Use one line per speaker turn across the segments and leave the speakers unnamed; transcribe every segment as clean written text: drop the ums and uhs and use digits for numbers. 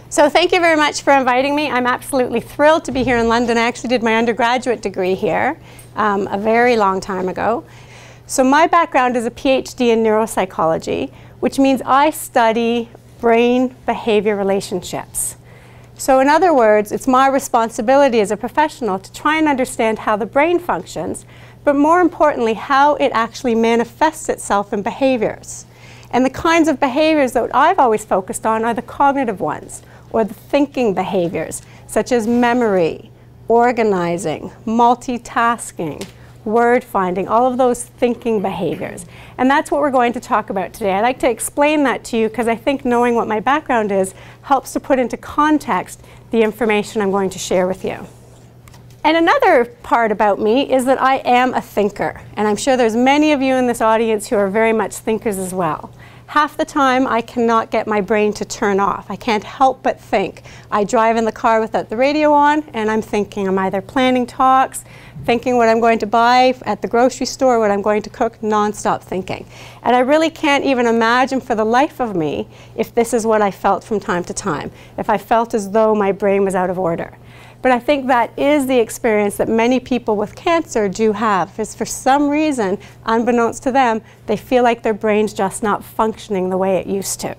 So thank you very much for inviting me. I'm absolutely thrilled to be here in London. I actually did my undergraduate degree here a very long time ago. So my background is a PhD in neuropsychology, which means I study brain-behavior relationships. So in other words, it's my responsibility as a professional to try and understand how the brain functions, but more importantly, how it actually manifests itself in behaviors. And the kinds of behaviors that I've always focused on are the cognitive ones, or the thinking behaviors, such as memory, organizing, multitasking, word finding, all of those thinking behaviors. And that's what we're going to talk about today. I'd like to explain that to you because I think knowing what my background is helps to put into context the information I'm going to share with you. And another part about me is that I am a thinker. And I'm sure there's many of you in this audience who are very much thinkers as well. Half the time, I cannot get my brain to turn off. I can't help but think. I drive in the car without the radio on, and I'm thinking. I'm either planning talks, thinking what I'm going to buy at the grocery store, what I'm going to cook, nonstop thinking. And I really can't even imagine for the life of me if this is what I felt from time to time, if I felt as though my brain was out of order. But I think that is the experience that many people with cancer do have, is for some reason, unbeknownst to them, they feel like their brain's just not functioning the way it used to.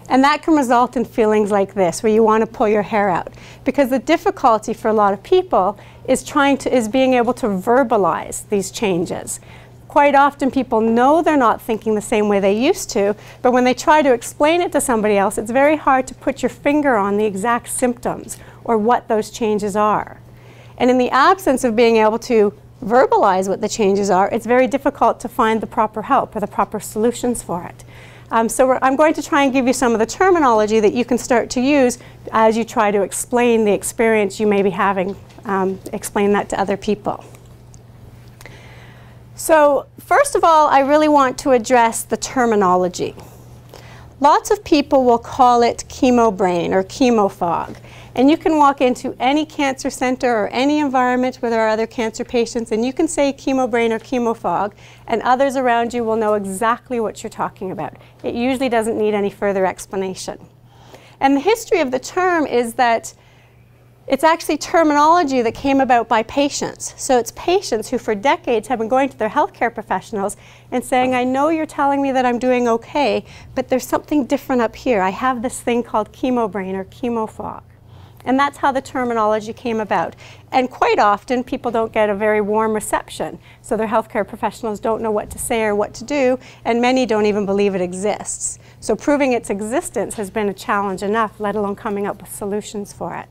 And that can result in feelings like this, where you want to pull your hair out. Because the difficulty for a lot of people is being able to verbalize these changes. Quite often people know they're not thinking the same way they used to, but when they try to explain it to somebody else, it's very hard to put your finger on the exact symptoms or what those changes are. And in the absence of being able to verbalize what the changes are, it's very difficult to find the proper help or the proper solutions for it. So I'm going to try and give you some of the terminology that you can start to use as you try to explain the experience you may be having, explain that to other people. So first of all, I really want to address the terminology. Lots of people will call it chemo brain or chemo fog. And you can walk into any cancer center or any environment where there are other cancer patients and you can say chemo brain or chemo fog, and others around you will know exactly what you're talking about. It usually doesn't need any further explanation. And the history of the term is that it's actually terminology that came about by patients. So it's patients who for decades have been going to their healthcare professionals and saying, I know you're telling me that I'm doing okay, but there's something different up here. I have this thing called chemo brain or chemo fog. And that's how the terminology came about. And quite often, people don't get a very warm reception. So their healthcare professionals don't know what to say or what to do, and many don't even believe it exists. So proving its existence has been a challenge enough, let alone coming up with solutions for it.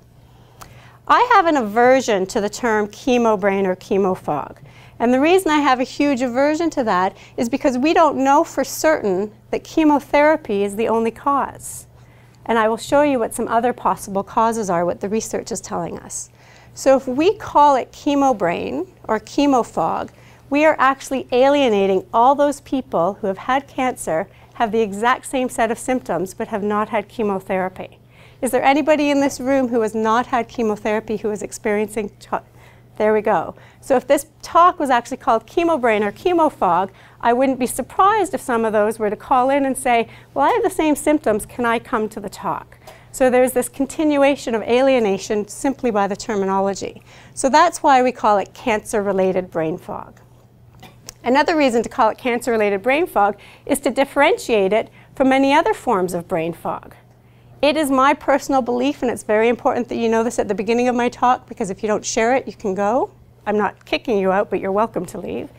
I have an aversion to the term chemo brain or chemo fog. And the reason I have a huge aversion to that is because we don't know for certain that chemotherapy is the only cause. And I will show you what some other possible causes are, what the research is telling us. So if we call it chemo brain or chemo fog, we are actually alienating all those people who have had cancer, have the exact same set of symptoms, but have not had chemotherapy. Is there anybody in this room who has not had chemotherapy who is experiencing? There we go. So if this talk was actually called chemo brain or chemo fog, I wouldn't be surprised if some of those were to call in and say, well, I have the same symptoms, can I come to the talk? So there's this continuation of alienation simply by the terminology. So that's why we call it cancer-related brain fog. Another reason to call it cancer-related brain fog is to differentiate it from many other forms of brain fog. It is my personal belief, and it's very important that you know this at the beginning of my talk, because if you don't share it, you can go. I'm not kicking you out, but you're welcome to leave.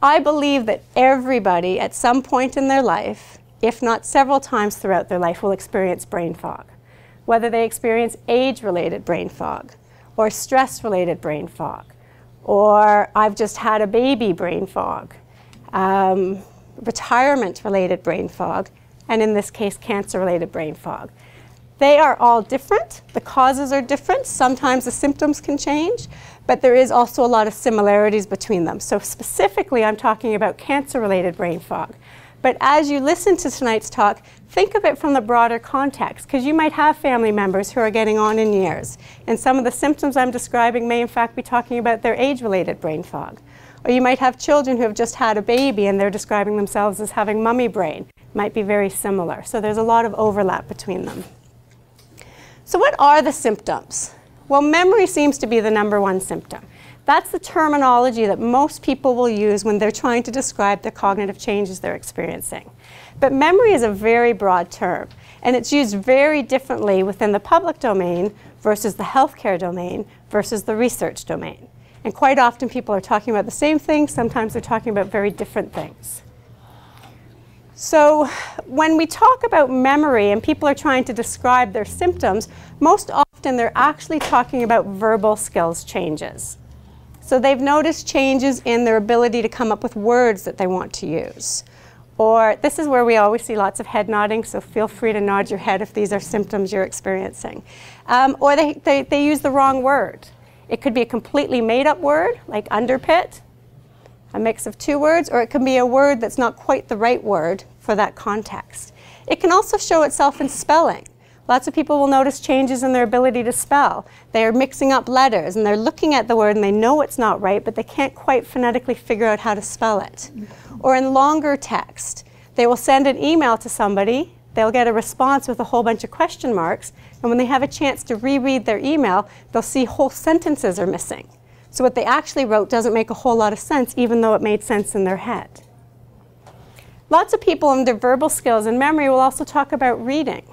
I believe that everybody at some point in their life, if not several times throughout their life, will experience brain fog. Whether they experience age-related brain fog, or stress-related brain fog, or I've just had a baby brain fog, retirement-related brain fog, and in this case, cancer-related brain fog. They are all different. The causes are different. Sometimes the symptoms can change, but there is also a lot of similarities between them. So specifically, I'm talking about cancer-related brain fog. But as you listen to tonight's talk, think of it from the broader context, because you might have family members who are getting on in years. And some of the symptoms I'm describing may in fact be talking about their age-related brain fog. Or you might have children who have just had a baby and they're describing themselves as having mummy brain. Might be very similar. So there's a lot of overlap between them. So what are the symptoms? Well, memory seems to be the #1 symptom. That's the terminology that most people will use when they're trying to describe the cognitive changes they're experiencing. But memory is a very broad term, and it's used very differently within the public domain versus the healthcare domain versus the research domain. And quite often people are talking about the same thing, sometimes they're talking about very different things. So when we talk about memory and people are trying to describe their symptoms, most often they're actually talking about verbal skills changes. So they've noticed changes in their ability to come up with words that they want to use. Or this is where we always see lots of head nodding, so feel free to nod your head if these are symptoms you're experiencing. Or they use the wrong word. It could be a completely made-up word, like underpit, a mix of two words, or it can be a word that's not quite the right word for that context. It can also show itself in spelling. Lots of people will notice changes in their ability to spell. They're mixing up letters and they're looking at the word and they know it's not right, but they can't quite phonetically figure out how to spell it. Or in longer text, they will send an email to somebody, they'll get a response with a whole bunch of question marks, and when they have a chance to reread their email, they'll see whole sentences are missing. So what they actually wrote doesn't make a whole lot of sense, even though it made sense in their head. Lots of people in their verbal skills and memory will also talk about reading.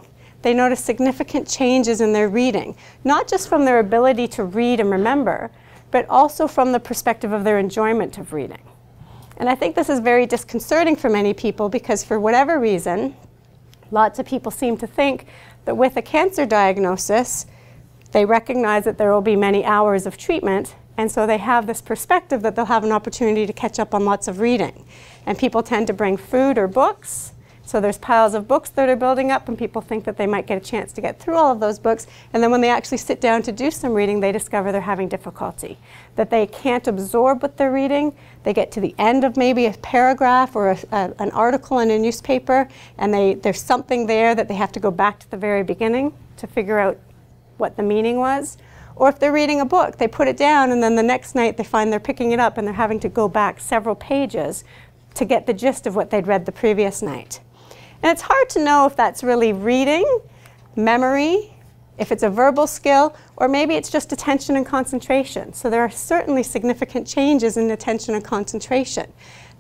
They notice significant changes in their reading, not just from their ability to read and remember, but also from the perspective of their enjoyment of reading. And I think this is very disconcerting for many people because for whatever reason, lots of people seem to think that with a cancer diagnosis, they recognize that there will be many hours of treatment, and so they have this perspective that they'll have an opportunity to catch up on lots of reading. And people tend to bring food or books. So there's piles of books that are building up and people think that they might get a chance to get through all of those books, and then when they actually sit down to do some reading, they discover they're having difficulty. That they can't absorb what they're reading. They get to the end of maybe a paragraph or an article in a newspaper, and there's something there that they have to go back to the very beginning to figure out what the meaning was. Or if they're reading a book, they put it down and then the next night they find they're picking it up and they're having to go back several pages to get the gist of what they'd read the previous night. And it's hard to know if that's really reading, memory, if it's a verbal skill, or maybe it's just attention and concentration. So there are certainly significant changes in attention and concentration.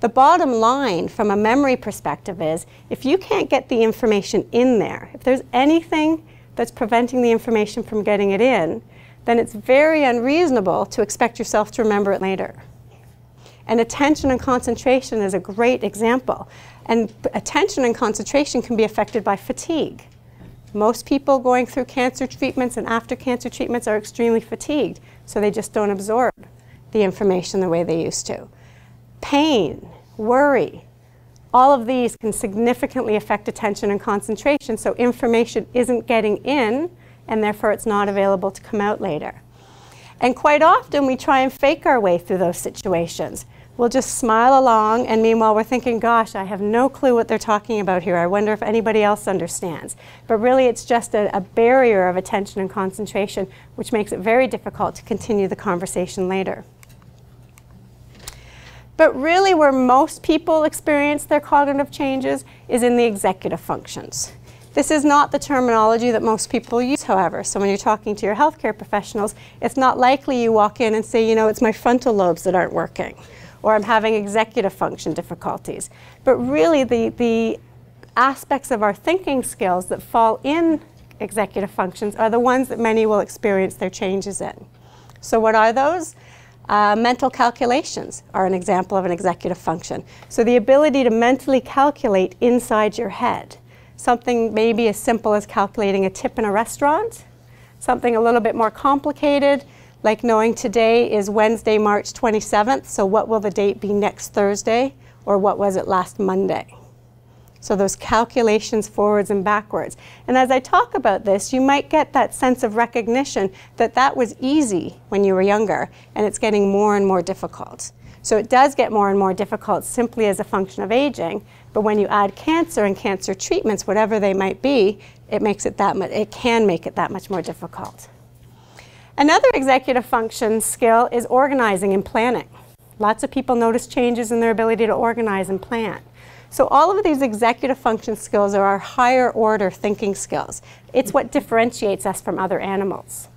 The bottom line from a memory perspective is if you can't get the information in there, if there's anything that's preventing the information from getting it in, then it's very unreasonable to expect yourself to remember it later. And attention and concentration is a great example. And attention and concentration can be affected by fatigue. Most people going through cancer treatments and after cancer treatments are extremely fatigued, so they just don't absorb the information the way they used to. Pain, worry, all of these can significantly affect attention and concentration, so information isn't getting in, and therefore it's not available to come out later. And quite often we try and fake our way through those situations. We'll just smile along, and meanwhile we're thinking, gosh, I have no clue what they're talking about here. I wonder if anybody else understands. But really it's just a barrier of attention and concentration, which makes it very difficult to continue the conversation later. But really where most people experience their cognitive changes is in the executive functions. This is not the terminology that most people use, however. So when you're talking to your healthcare professionals, it's not likely you walk in and say, you know, it's my frontal lobes that aren't working, or I'm having executive function difficulties. But really the aspects of our thinking skills that fall in executive functions are the ones that many will experience their changes in. So what are those? Mental calculations are an example of an executive function. So the ability to mentally calculate inside your head. Something maybe as simple as calculating a tip in a restaurant, something a little bit more complicated, like knowing today is Wednesday, March 27th, so what will the date be next Thursday, or what was it last Monday? So those calculations forwards and backwards. And as I talk about this, you might get that sense of recognition that that was easy when you were younger, and it's getting more and more difficult. So it does get more and more difficult simply as a function of aging, but when you add cancer and cancer treatments, whatever they might be, it can make it that much more difficult. Another executive function skill is organizing and planning. Lots of people notice changes in their ability to organize and plan. So all of these executive function skills are our higher order thinking skills. It's what differentiates us from other animals.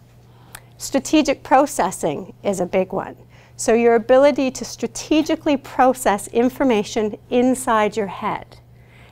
Strategic processing is a big one. So your ability to strategically process information inside your head.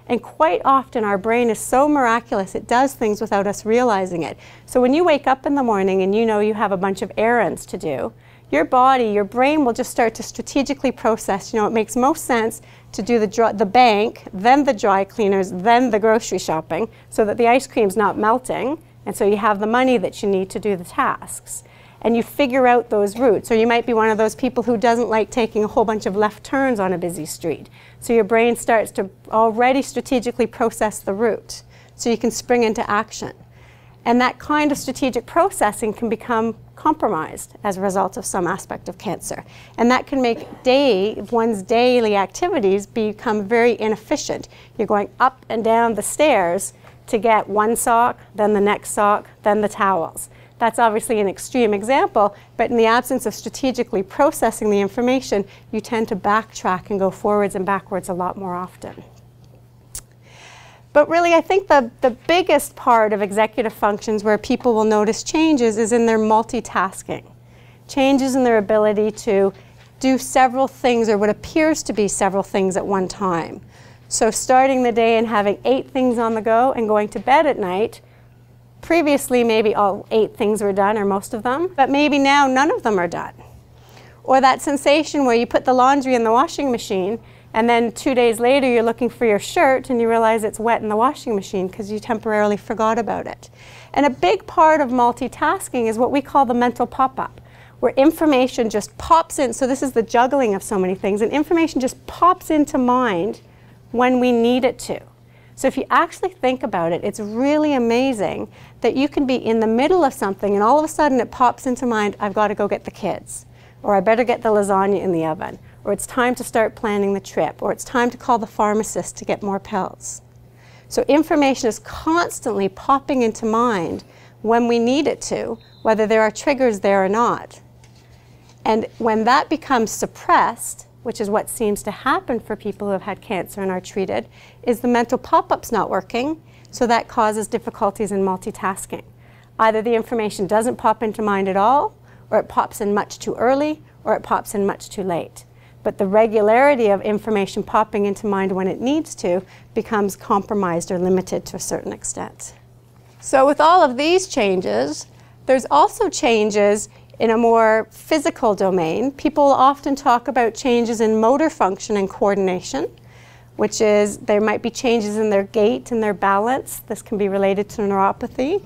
And quite often our brain is so miraculous, it does things without us realizing it. So when you wake up in the morning and you know you have a bunch of errands to do, your body, your brain will just start to strategically process. You know, it makes most sense to do the bank, then the dry cleaners, then the grocery shopping, so that the ice cream's not melting, and so you have the money that you need to do the tasks. And you figure out those routes. Or you might be one of those people who doesn't like taking a whole bunch of left turns on a busy street. So your brain starts to already strategically process the route, so you can spring into action. And that kind of strategic processing can become compromised as a result of some aspect of cancer. And that can make one's daily activities become very inefficient. You're going up and down the stairs to get one sock, then the next sock, then the towels. That's obviously an extreme example, but in the absence of strategically processing the information, you tend to backtrack and go forwards and backwards a lot more often. But really, I think the biggest part of executive functions where people will notice changes is in their multitasking. Changes in their ability to do several things, or what appears to be several things at one time. So starting the day and having 8 things on the go and going to bed at night. Previously, maybe all 8 things were done, or most of them, but maybe now none of them are done. Or that sensation where you put the laundry in the washing machine, and then 2 days later you're looking for your shirt and you realize it's wet in the washing machine because you temporarily forgot about it. And a big part of multitasking is what we call the mental pop-up, where information just pops in. So this is the juggling of so many things, and information just pops into mind when we need it to. So if you actually think about it, it's really amazing that you can be in the middle of something and all of a sudden it pops into mind, I've got to go get the kids, or I better get the lasagna in the oven, or it's time to start planning the trip, or it's time to call the pharmacist to get more pills. So information is constantly popping into mind when we need it to, whether there are triggers there or not. And when that becomes suppressed, which is what seems to happen for people who have had cancer and are treated, is the mental pop-up's not working, so that causes difficulties in multitasking. Either the information doesn't pop into mind at all, or it pops in much too early, or it pops in much too late. But the regularity of information popping into mind when it needs to becomes compromised or limited to a certain extent. So with all of these changes, there's also changes in a more physical domain. People often talk about changes in motor function and coordination, which is there might be changes in their gait and their balance. This can be related to neuropathy.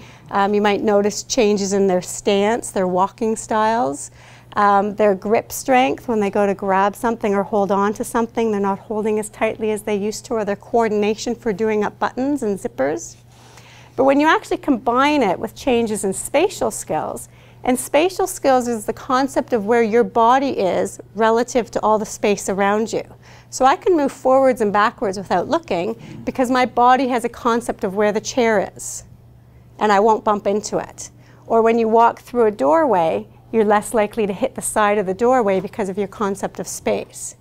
You might notice changes in their stance, their walking styles, their grip strength when they go to grab something or hold on to something. They're not holding as tightly as they used to, or their coordination for doing up buttons and zippers. But when you actually combine it with changes in spatial skills, and spatial skills is the concept of where your body is relative to all the space around you. So I can move forwards and backwards without looking because my body has a concept of where the chair is, and I won't bump into it. Or when you walk through a doorway, you're less likely to hit the side of the doorway because of your concept of space.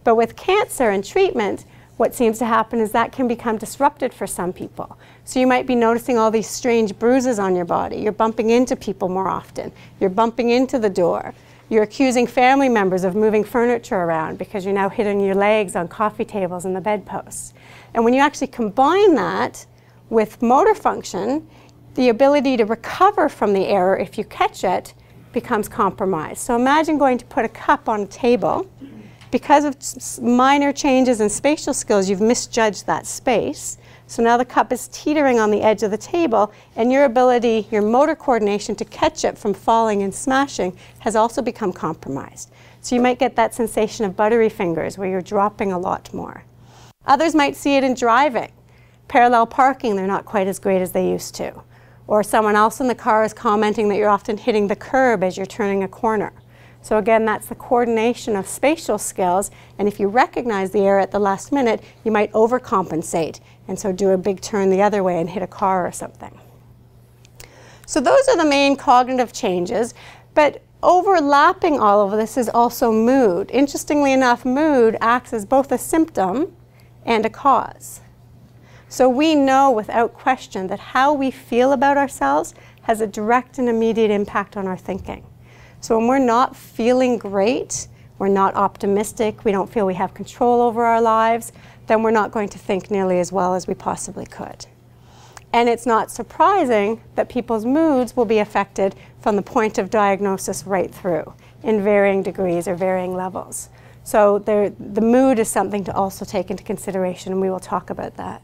But with cancer and treatment, what seems to happen is that can become disrupted for some people. So you might be noticing all these strange bruises on your body. You're bumping into people more often. You're bumping into the door. You're accusing family members of moving furniture around because you're now hitting your legs on coffee tables and the bedposts. And when you actually combine that with motor function, the ability to recover from the error if you catch it becomes compromised. So imagine going to put a cup on a table. Because of minor changes in spatial skills, you've misjudged that space. So now the cup is teetering on the edge of the table, and your ability, your motor coordination to catch it from falling and smashing has also become compromised. So you might get that sensation of buttery fingers where you're dropping a lot more. Others might see it in driving. Parallel parking, they're not quite as great as they used to. Or someone else in the car is commenting that you're often hitting the curb as you're turning a corner. So again, that's the coordination of spatial skills, and if you recognize the error at the last minute, you might overcompensate, and so do a big turn the other way and hit a car or something. So those are the main cognitive changes, but overlapping all of this is also mood. Interestingly enough, mood acts as both a symptom and a cause. So we know without question that how we feel about ourselves has a direct and immediate impact on our thinking. So when we're not feeling great, we're not optimistic, we don't feel we have control over our lives, then we're not going to think nearly as well as we possibly could. And it's not surprising that people's moods will be affected from the point of diagnosis right through in varying degrees or varying levels. So the mood is something to also take into consideration, and we will talk about that.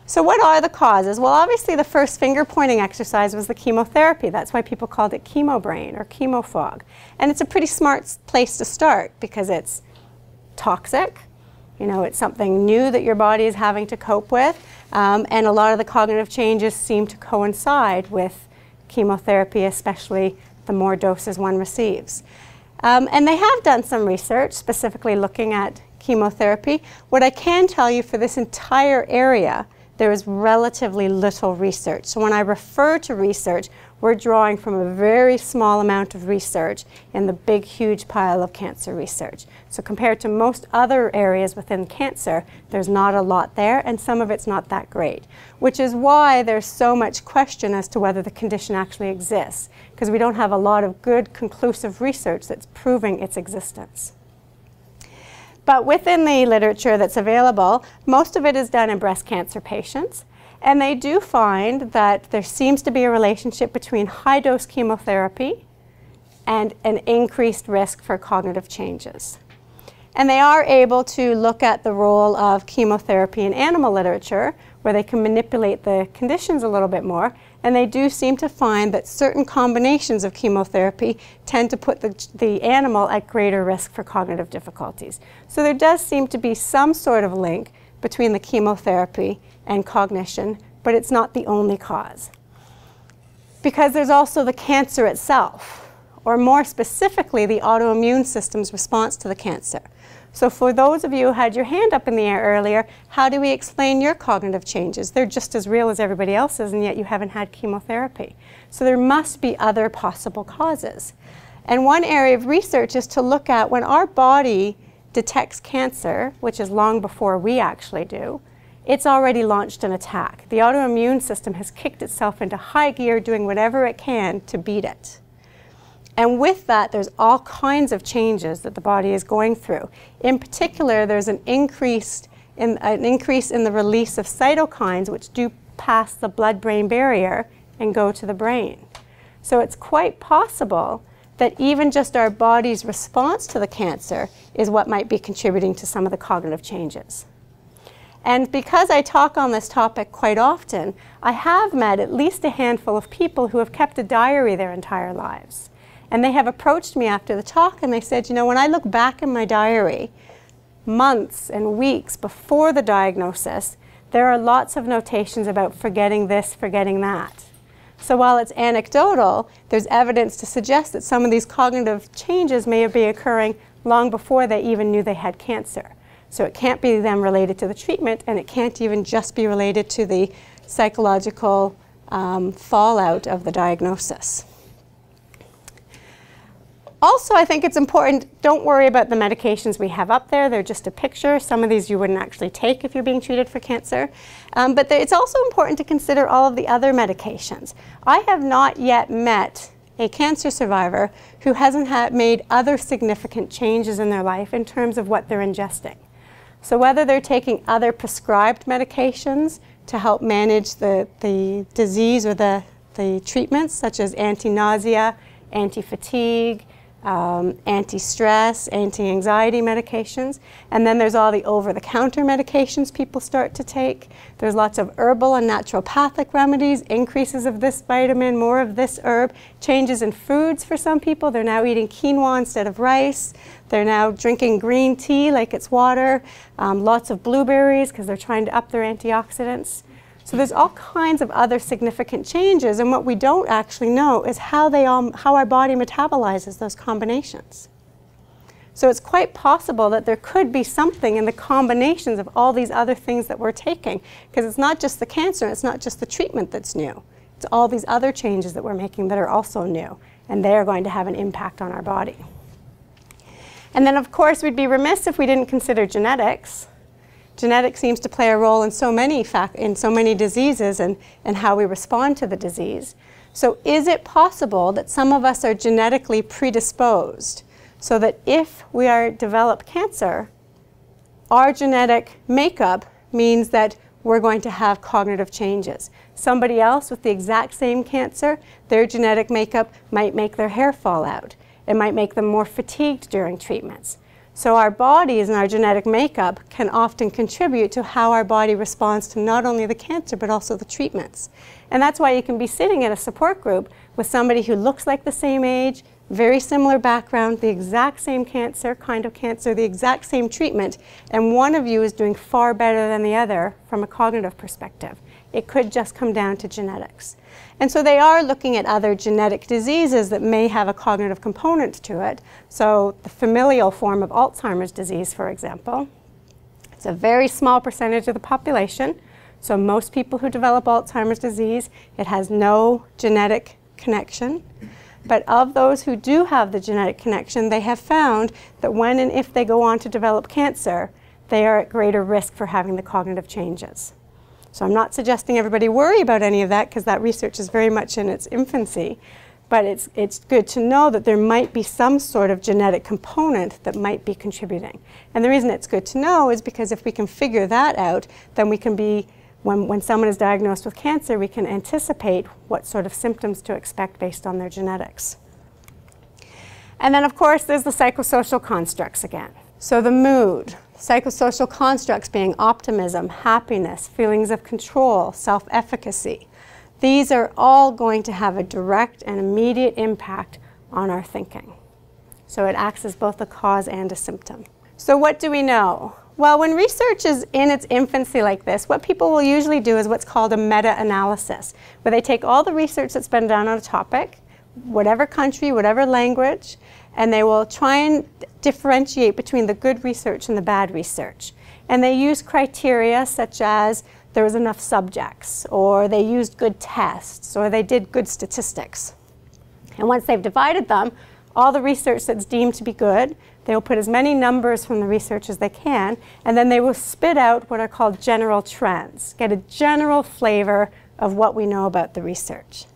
So what are the causes? Well, obviously the first finger pointing exercise was the chemotherapy. That's why people called it chemo brain or chemo fog. And it's a pretty smart place to start because it's toxic. You know, it's something new that your body is having to cope with. And a lot of the cognitive changes seem to coincide with chemotherapy, especially the more doses one receives. And they have done some research specifically looking at chemotherapy. What I can tell you for this entire area, there is relatively little research. So when I refer to research, we're drawing from a very small amount of research in the big, huge pile of cancer research. So compared to most other areas within cancer, there's not a lot there, and some of it's not that great, which is why there's so much question as to whether the condition actually exists, because we don't have a lot of good, conclusive research that's proving its existence. But within the literature that's available, most of it is done in breast cancer patients. And they do find that there seems to be a relationship between high-dose chemotherapy and an increased risk for cognitive changes. And they are able to look at the role of chemotherapy in animal literature, where they can manipulate the conditions a little bit more. And they do seem to find that certain combinations of chemotherapy tend to put the animal at greater risk for cognitive difficulties. So there does seem to be some sort of link between the chemotherapy and cognition, but it's not the only cause. Because there's also the cancer itself, or more specifically, the autoimmune system's response to the cancer. So for those of you who had your hand up in the air earlier, how do we explain your cognitive changes? They're just as real as everybody else's, and yet you haven't had chemotherapy. So there must be other possible causes. And one area of research is to look at when our body detects cancer, which is long before we actually do, it's already launched an attack. The autoimmune system has kicked itself into high gear, doing whatever it can to beat it. And with that, there's all kinds of changes that the body is going through. In particular, there's an increase in the release of cytokines, which do pass the blood-brain barrier and go to the brain. So it's quite possible that even just our body's response to the cancer is what might be contributing to some of the cognitive changes. And because I talk on this topic quite often, I have met at least a handful of people who have kept a diary their entire lives. And they have approached me after the talk and they said, you know, when I look back in my diary, months and weeks before the diagnosis, there are lots of notations about forgetting this, forgetting that. So while it's anecdotal, there's evidence to suggest that some of these cognitive changes may be occurring long before they even knew they had cancer. So it can't be them related to the treatment, and it can't even just be related to the psychological fallout of the diagnosis. Also, I think it's important, don't worry about the medications we have up there. They're just a picture. Some of these you wouldn't actually take if you're being treated for cancer. But it's also important to consider all of the other medications. I have not yet met a cancer survivor who hasn't made other significant changes in their life in terms of what they're ingesting. So whether they're taking other prescribed medications to help manage the disease or the treatments, such as anti-nausea, anti-fatigue, anti-stress, anti-anxiety medications. And then there's all the over-the-counter medications people start to take. There's lots of herbal and naturopathic remedies, increases of this vitamin, more of this herb, changes in foods for some people. They're now eating quinoa instead of rice. They're now drinking green tea like it's water, lots of blueberries because they're trying to up their antioxidants. So there's all kinds of other significant changes, and what we don't actually know is how our body metabolizes those combinations. So it's quite possible that there could be something in the combinations of all these other things that we're taking, because it's not just the cancer, it's not just the treatment that's new. It's all these other changes that we're making that are also new, and they're going to have an impact on our body. And then, of course, we'd be remiss if we didn't consider genetics. Genetics seems to play a role in so many diseases and how we respond to the disease. So is it possible that some of us are genetically predisposed so that if we develop cancer, our genetic makeup means that we're going to have cognitive changes? Somebody else with the exact same cancer, their genetic makeup might make their hair fall out. It might make them more fatigued during treatments. So our bodies and our genetic makeup can often contribute to how our body responds to not only the cancer but also the treatments. And that's why you can be sitting in a support group with somebody who looks like the same age, very similar background, the exact same kind of cancer, the exact same treatment, and one of you is doing far better than the other from a cognitive perspective. It could just come down to genetics. And so they are looking at other genetic diseases that may have a cognitive component to it. So the familial form of Alzheimer's disease, for example, it's a very small percentage of the population. So most people who develop Alzheimer's disease, it has no genetic connection. But of those who do have the genetic connection, they have found that when and if they go on to develop cancer, they are at greater risk for having the cognitive changes. So I'm not suggesting everybody worry about any of that, because that research is very much in its infancy. But it's good to know that there might be some sort of genetic component that might be contributing. And the reason it's good to know is because if we can figure that out, then we can be, when someone is diagnosed with cancer, we can anticipate what sort of symptoms to expect based on their genetics. And then, of course, there's the psychosocial constructs again. So the mood, psychosocial constructs being optimism, happiness, feelings of control, self-efficacy. These are all going to have a direct and immediate impact on our thinking. So it acts as both a cause and a symptom. So what do we know? Well, when research is in its infancy like this, what people will usually do is what's called a meta-analysis, where they take all the research that's been done on a topic, whatever country, whatever language, and they will try and differentiate between the good research and the bad research. And they use criteria such as there was enough subjects, or they used good tests, or they did good statistics. And once they've divided them, all the research that's deemed to be good, they will put as many numbers from the research as they can, and then they will spit out what are called general trends, get a general flavor of what we know about the research.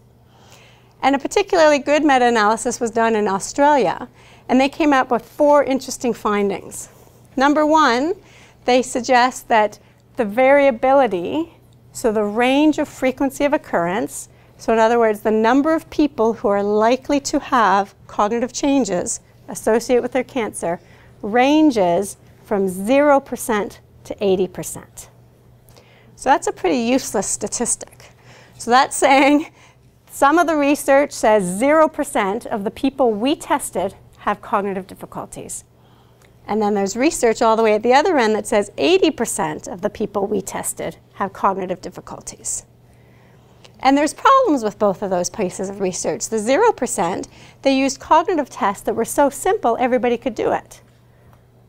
And a particularly good meta-analysis was done in Australia, and they came up with 4 interesting findings. Number 1, they suggest that the variability, so the range of frequency of occurrence, so in other words, the number of people who are likely to have cognitive changes associated with their cancer, ranges from 0% to 80%. So that's a pretty useless statistic. So that's saying some of the research says 0% of the people we tested have cognitive difficulties. And then there's research all the way at the other end that says 80% of the people we tested have cognitive difficulties. And there's problems with both of those pieces of research. The 0%, they used cognitive tests that were so simple everybody could do it.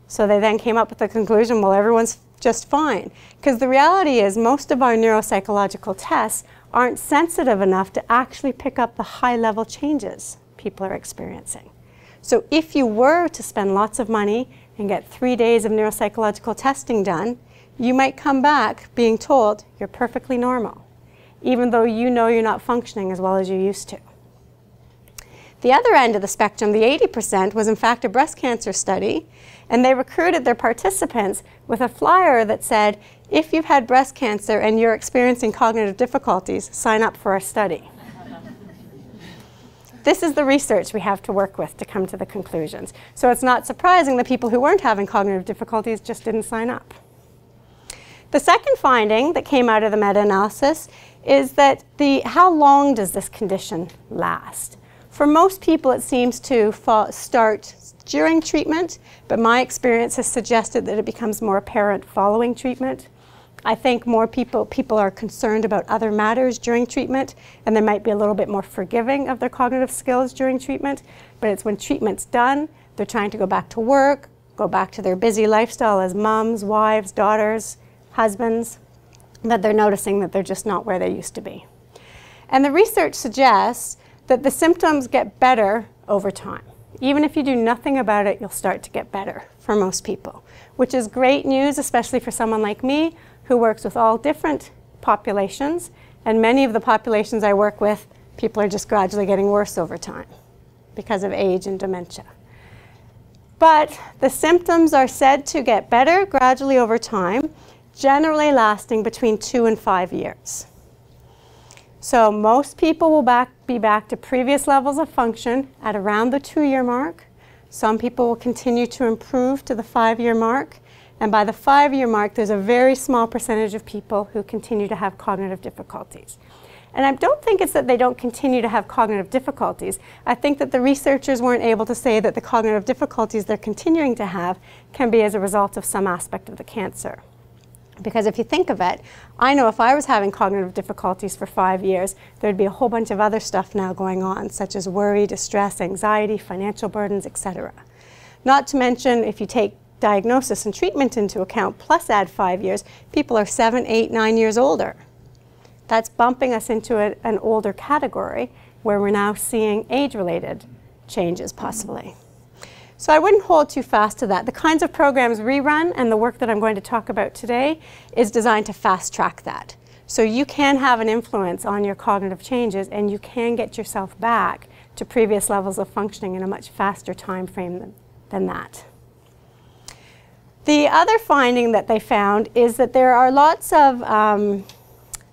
So they then came up with the conclusion, well, everyone's just fine. Because the reality is most of our neuropsychological tests aren't sensitive enough to actually pick up the high-level changes people are experiencing. So if you were to spend lots of money and get 3 days of neuropsychological testing done, you might come back being told you're perfectly normal, even though you know you're not functioning as well as you used to. The other end of the spectrum, the 80%, was in fact a breast cancer study, and they recruited their participants with a flyer that said, if you've had breast cancer and you're experiencing cognitive difficulties, sign up for our study. This is the research we have to work with to come to the conclusions. So it's not surprising that people who weren't having cognitive difficulties just didn't sign up. The second finding that came out of the meta-analysis is that how long does this condition last? For most people, it seems to start during treatment, but my experience has suggested that it becomes more apparent following treatment. I think more people are concerned about other matters during treatment, and they might be a little bit more forgiving of their cognitive skills during treatment. But it's when treatment's done, they're trying to go back to work, go back to their busy lifestyle as moms, wives, daughters, husbands, that they're noticing that they're just not where they used to be. And the research suggests that the symptoms get better over time. Even if you do nothing about it, you'll start to get better for most people, which is great news, especially for someone like me who works with all different populations. And many of the populations I work with, people are just gradually getting worse over time because of age and dementia. But the symptoms are said to get better gradually over time, generally lasting between 2 and 5 years. So most people will be back to previous levels of function at around the 2-year mark. Some people will continue to improve to the 5-year mark. And by the 5-year mark, there's a very small percentage of people who continue to have cognitive difficulties. And I don't think it's that they don't continue to have cognitive difficulties. I think that the researchers weren't able to say that the cognitive difficulties they're continuing to have can be as a result of some aspect of the cancer. Because if you think of it, I know if I was having cognitive difficulties for 5 years, there'd be a whole bunch of other stuff now going on, such as worry, distress, anxiety, financial burdens, etc. Not to mention, if you take diagnosis and treatment into account, plus add 5 years, people are 7, 8, 9 years older. That's bumping us into an older category where we're now seeing age-related changes possibly. So I wouldn't hold too fast to that. The kinds of programs we run and the work that I'm going to talk about today is designed to fast track that. So you can have an influence on your cognitive changes and you can get yourself back to previous levels of functioning in a much faster time frame than that. The other finding that they found is that there are lots of,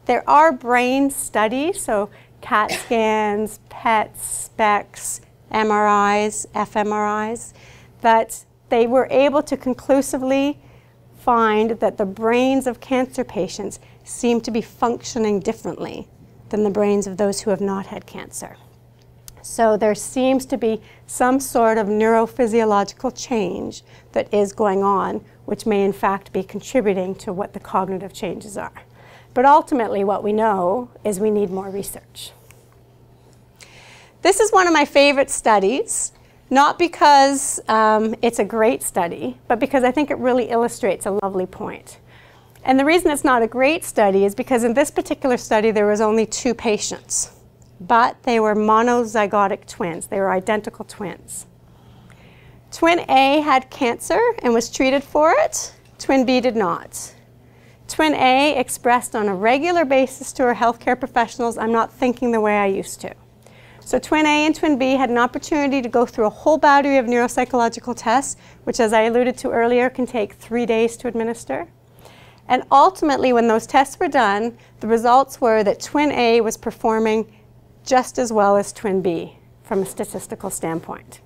there are brain studies, so CAT scans, PETs, SPECs, MRIs, fMRIs, that they were able to conclusively find that the brains of cancer patients seem to be functioning differently than the brains of those who have not had cancer. So there seems to be some sort of neurophysiological change that is going on, which may in fact be contributing to what the cognitive changes are. But ultimately what we know is we need more research. This is one of my favorite studies, not because it's a great study, but because I think it really illustrates a lovely point. And the reason it's not a great study is because in this particular study there was only 2 patients, but they were monozygotic twins. They were identical twins. Twin A had cancer and was treated for it. Twin B did not. Twin A expressed on a regular basis to her healthcare professionals, "I'm not thinking the way I used to." So Twin A and Twin B had an opportunity to go through a whole battery of neuropsychological tests, which, as I alluded to earlier, can take 3 days to administer. And ultimately, when those tests were done, the results were that Twin A was performing just as well as Twin B from a statistical standpoint.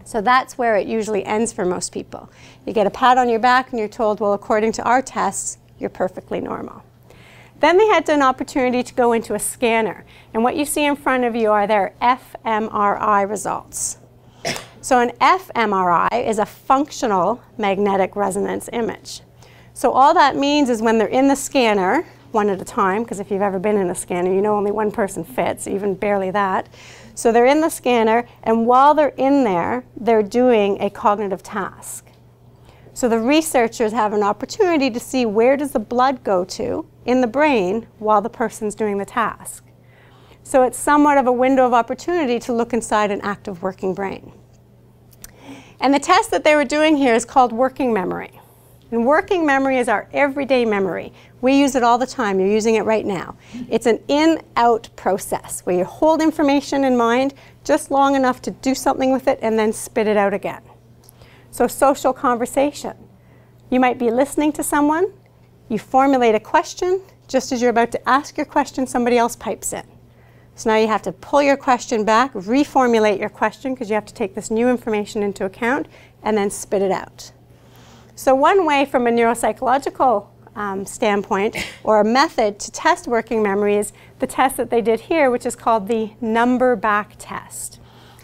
So that's where it usually ends for most people. You get a pat on your back and you're told, well, according to our tests, you're perfectly normal. Then they had an opportunity to go into a scanner. And what you see in front of you are their fMRI results. So an fMRI is a functional magnetic resonance image. So all that means is when they're in the scanner, one at a time, because if you've ever been in a scanner, you know only one person fits, even barely that. So they're in the scanner, and while they're in there, they're doing a cognitive task. So the researchers have an opportunity to see where does the blood go to in the brain while the person's doing the task. So it's somewhat of a window of opportunity to look inside an active working brain. And the test that they were doing here is called working memory. And working memory is our everyday memory. We use it all the time. You're using it right now. It's an in-out process where you hold information in mind just long enough to do something with it and then spit it out again. So social conversation. You might be listening to someone, you formulate a question, just as you're about to ask your question, somebody else pipes in. So now you have to pull your question back, reformulate your question because you have to take this new information into account and then spit it out. So one way from a neuropsychological standpoint or a method to test working memory is the test that they did here, which is called the number back test.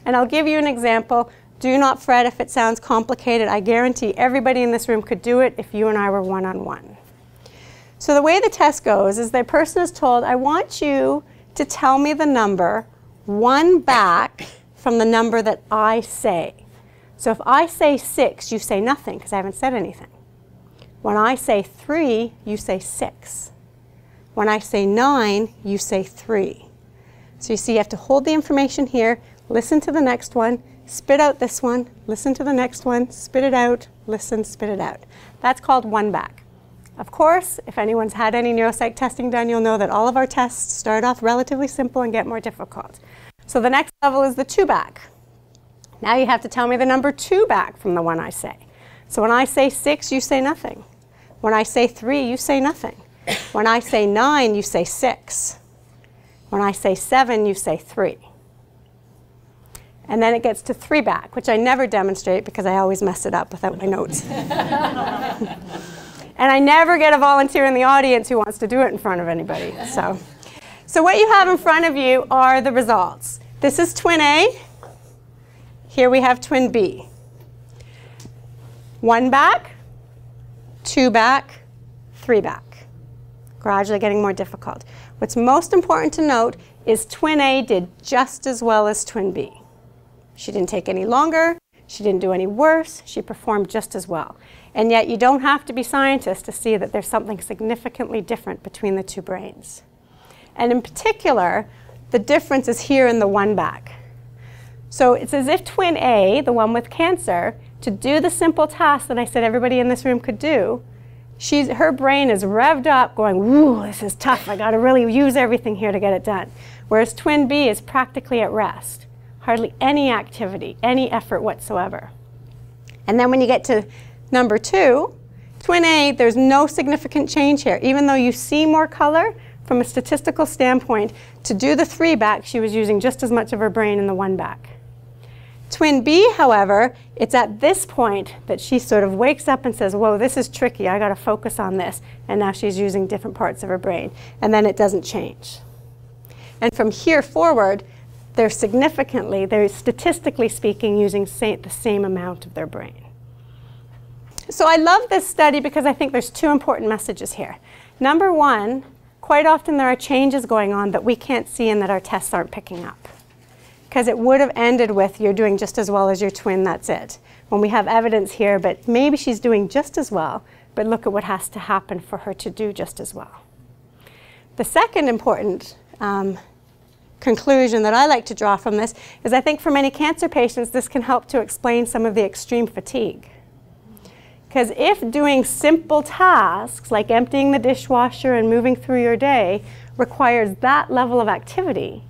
And I'll give you an example. Do not fret if it sounds complicated. I guarantee everybody in this room could do it if you and I were one-on-one. So the way the test goes is the person is told, I want you to tell me the number one back from the number that I say. So if I say 6, you say nothing because I haven't said anything. When I say 3, you say 6. When I say 9, you say 3. So you see you have to hold the information here, listen to the next one, spit out this one, listen to the next one, spit it out, listen, spit it out. That's called one back. Of course, if anyone's had any neuropsych testing done, you'll know that all of our tests start off relatively simple and get more difficult. So the next level is the 2 back. Now you have to tell me the number 2 back from the one I say. So when I say 6, you say nothing. When I say 3, you say nothing. When I say 9, you say 6. When I say 7, you say 3. And then it gets to 3 back, which I never demonstrate because I always mess it up without my notes. And I never get a volunteer in the audience who wants to do it in front of anybody. So what you have in front of you are the results. This is twin A. Here we have twin B. 1 back, 2 back, 3 back. Gradually getting more difficult. What's most important to note is twin A did just as well as twin B. She didn't take any longer. She didn't do any worse. She performed just as well. And yet you don't have to be scientists to see that there's something significantly different between the two brains. And in particular, the difference is here in the 1 back. So it's as if twin A, the one with cancer, to do the simple task that I said everybody in this room could do, her brain is revved up going, ooh, this is tough. I got to really use everything here to get it done. Whereas twin B is practically at rest. Hardly any activity, any effort whatsoever. And then when you get to number 2, twin A, there's no significant change here. Even though you see more color, from a statistical standpoint, to do the 3 back, she was using just as much of her brain in the 1 back. Twin B, however, it's at this point that she sort of wakes up and says, whoa, this is tricky. I got to focus on this. And now she's using different parts of her brain. And then it doesn't change. And from here forward, they're statistically speaking, using the same amount of their brain. So I love this study because I think there's 2 important messages here. Number 1, quite often there are changes going on that we can't see and that our tests aren't picking up. Because it would have ended with, you're doing just as well as your twin, that's it. When we have evidence here, but maybe she's doing just as well, but look at what has to happen for her to do just as well. The second important conclusion that I like to draw from this is I think for many cancer patients, this can help to explain some of the extreme fatigue. Because if doing simple tasks like emptying the dishwasher and moving through your day requires that level of activity,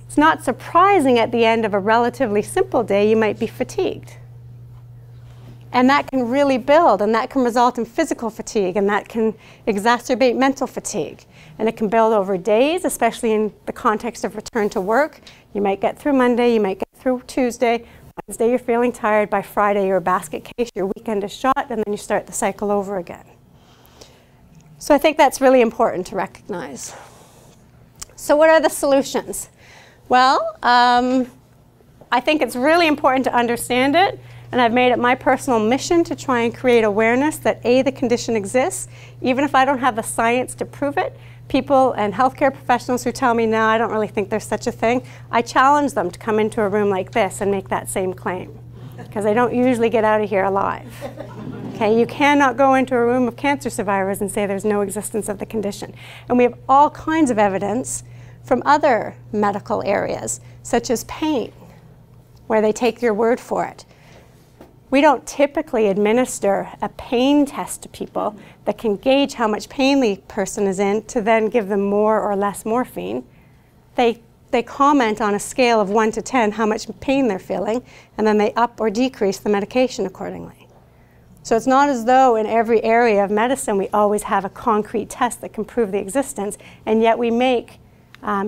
it's not surprising at the end of a relatively simple day you might be fatigued. And that can really build, and that can result in physical fatigue, and that can exacerbate mental fatigue. And it can build over days, especially in the context of return to work. You might get through Monday, you might get through Tuesday. Wednesday you're feeling tired, by Friday you're a basket case, your weekend is shot, and then you start the cycle over again. So I think that's really important to recognize. So what are the solutions? Well, I think it's really important to understand it, and I've made it my personal mission to try and create awareness that A, the condition exists, even if I don't have the science to prove it. People and healthcare professionals who tell me, no, I don't really think there's such a thing, I challenge them to come into a room like this and make that same claim, because they don't usually get out of here alive. Okay, you cannot go into a room of cancer survivors and say there's no existence of the condition. And we have all kinds of evidence from other medical areas, such as pain, where they take your word for it. We don't typically administer a pain test to people that can gauge how much pain the person is in to then give them more or less morphine. They comment on a scale of 1 to 10 how much pain they're feeling, and then they up or decrease the medication accordingly. So it's not as though in every area of medicine we always have a concrete test that can prove the existence, and yet we make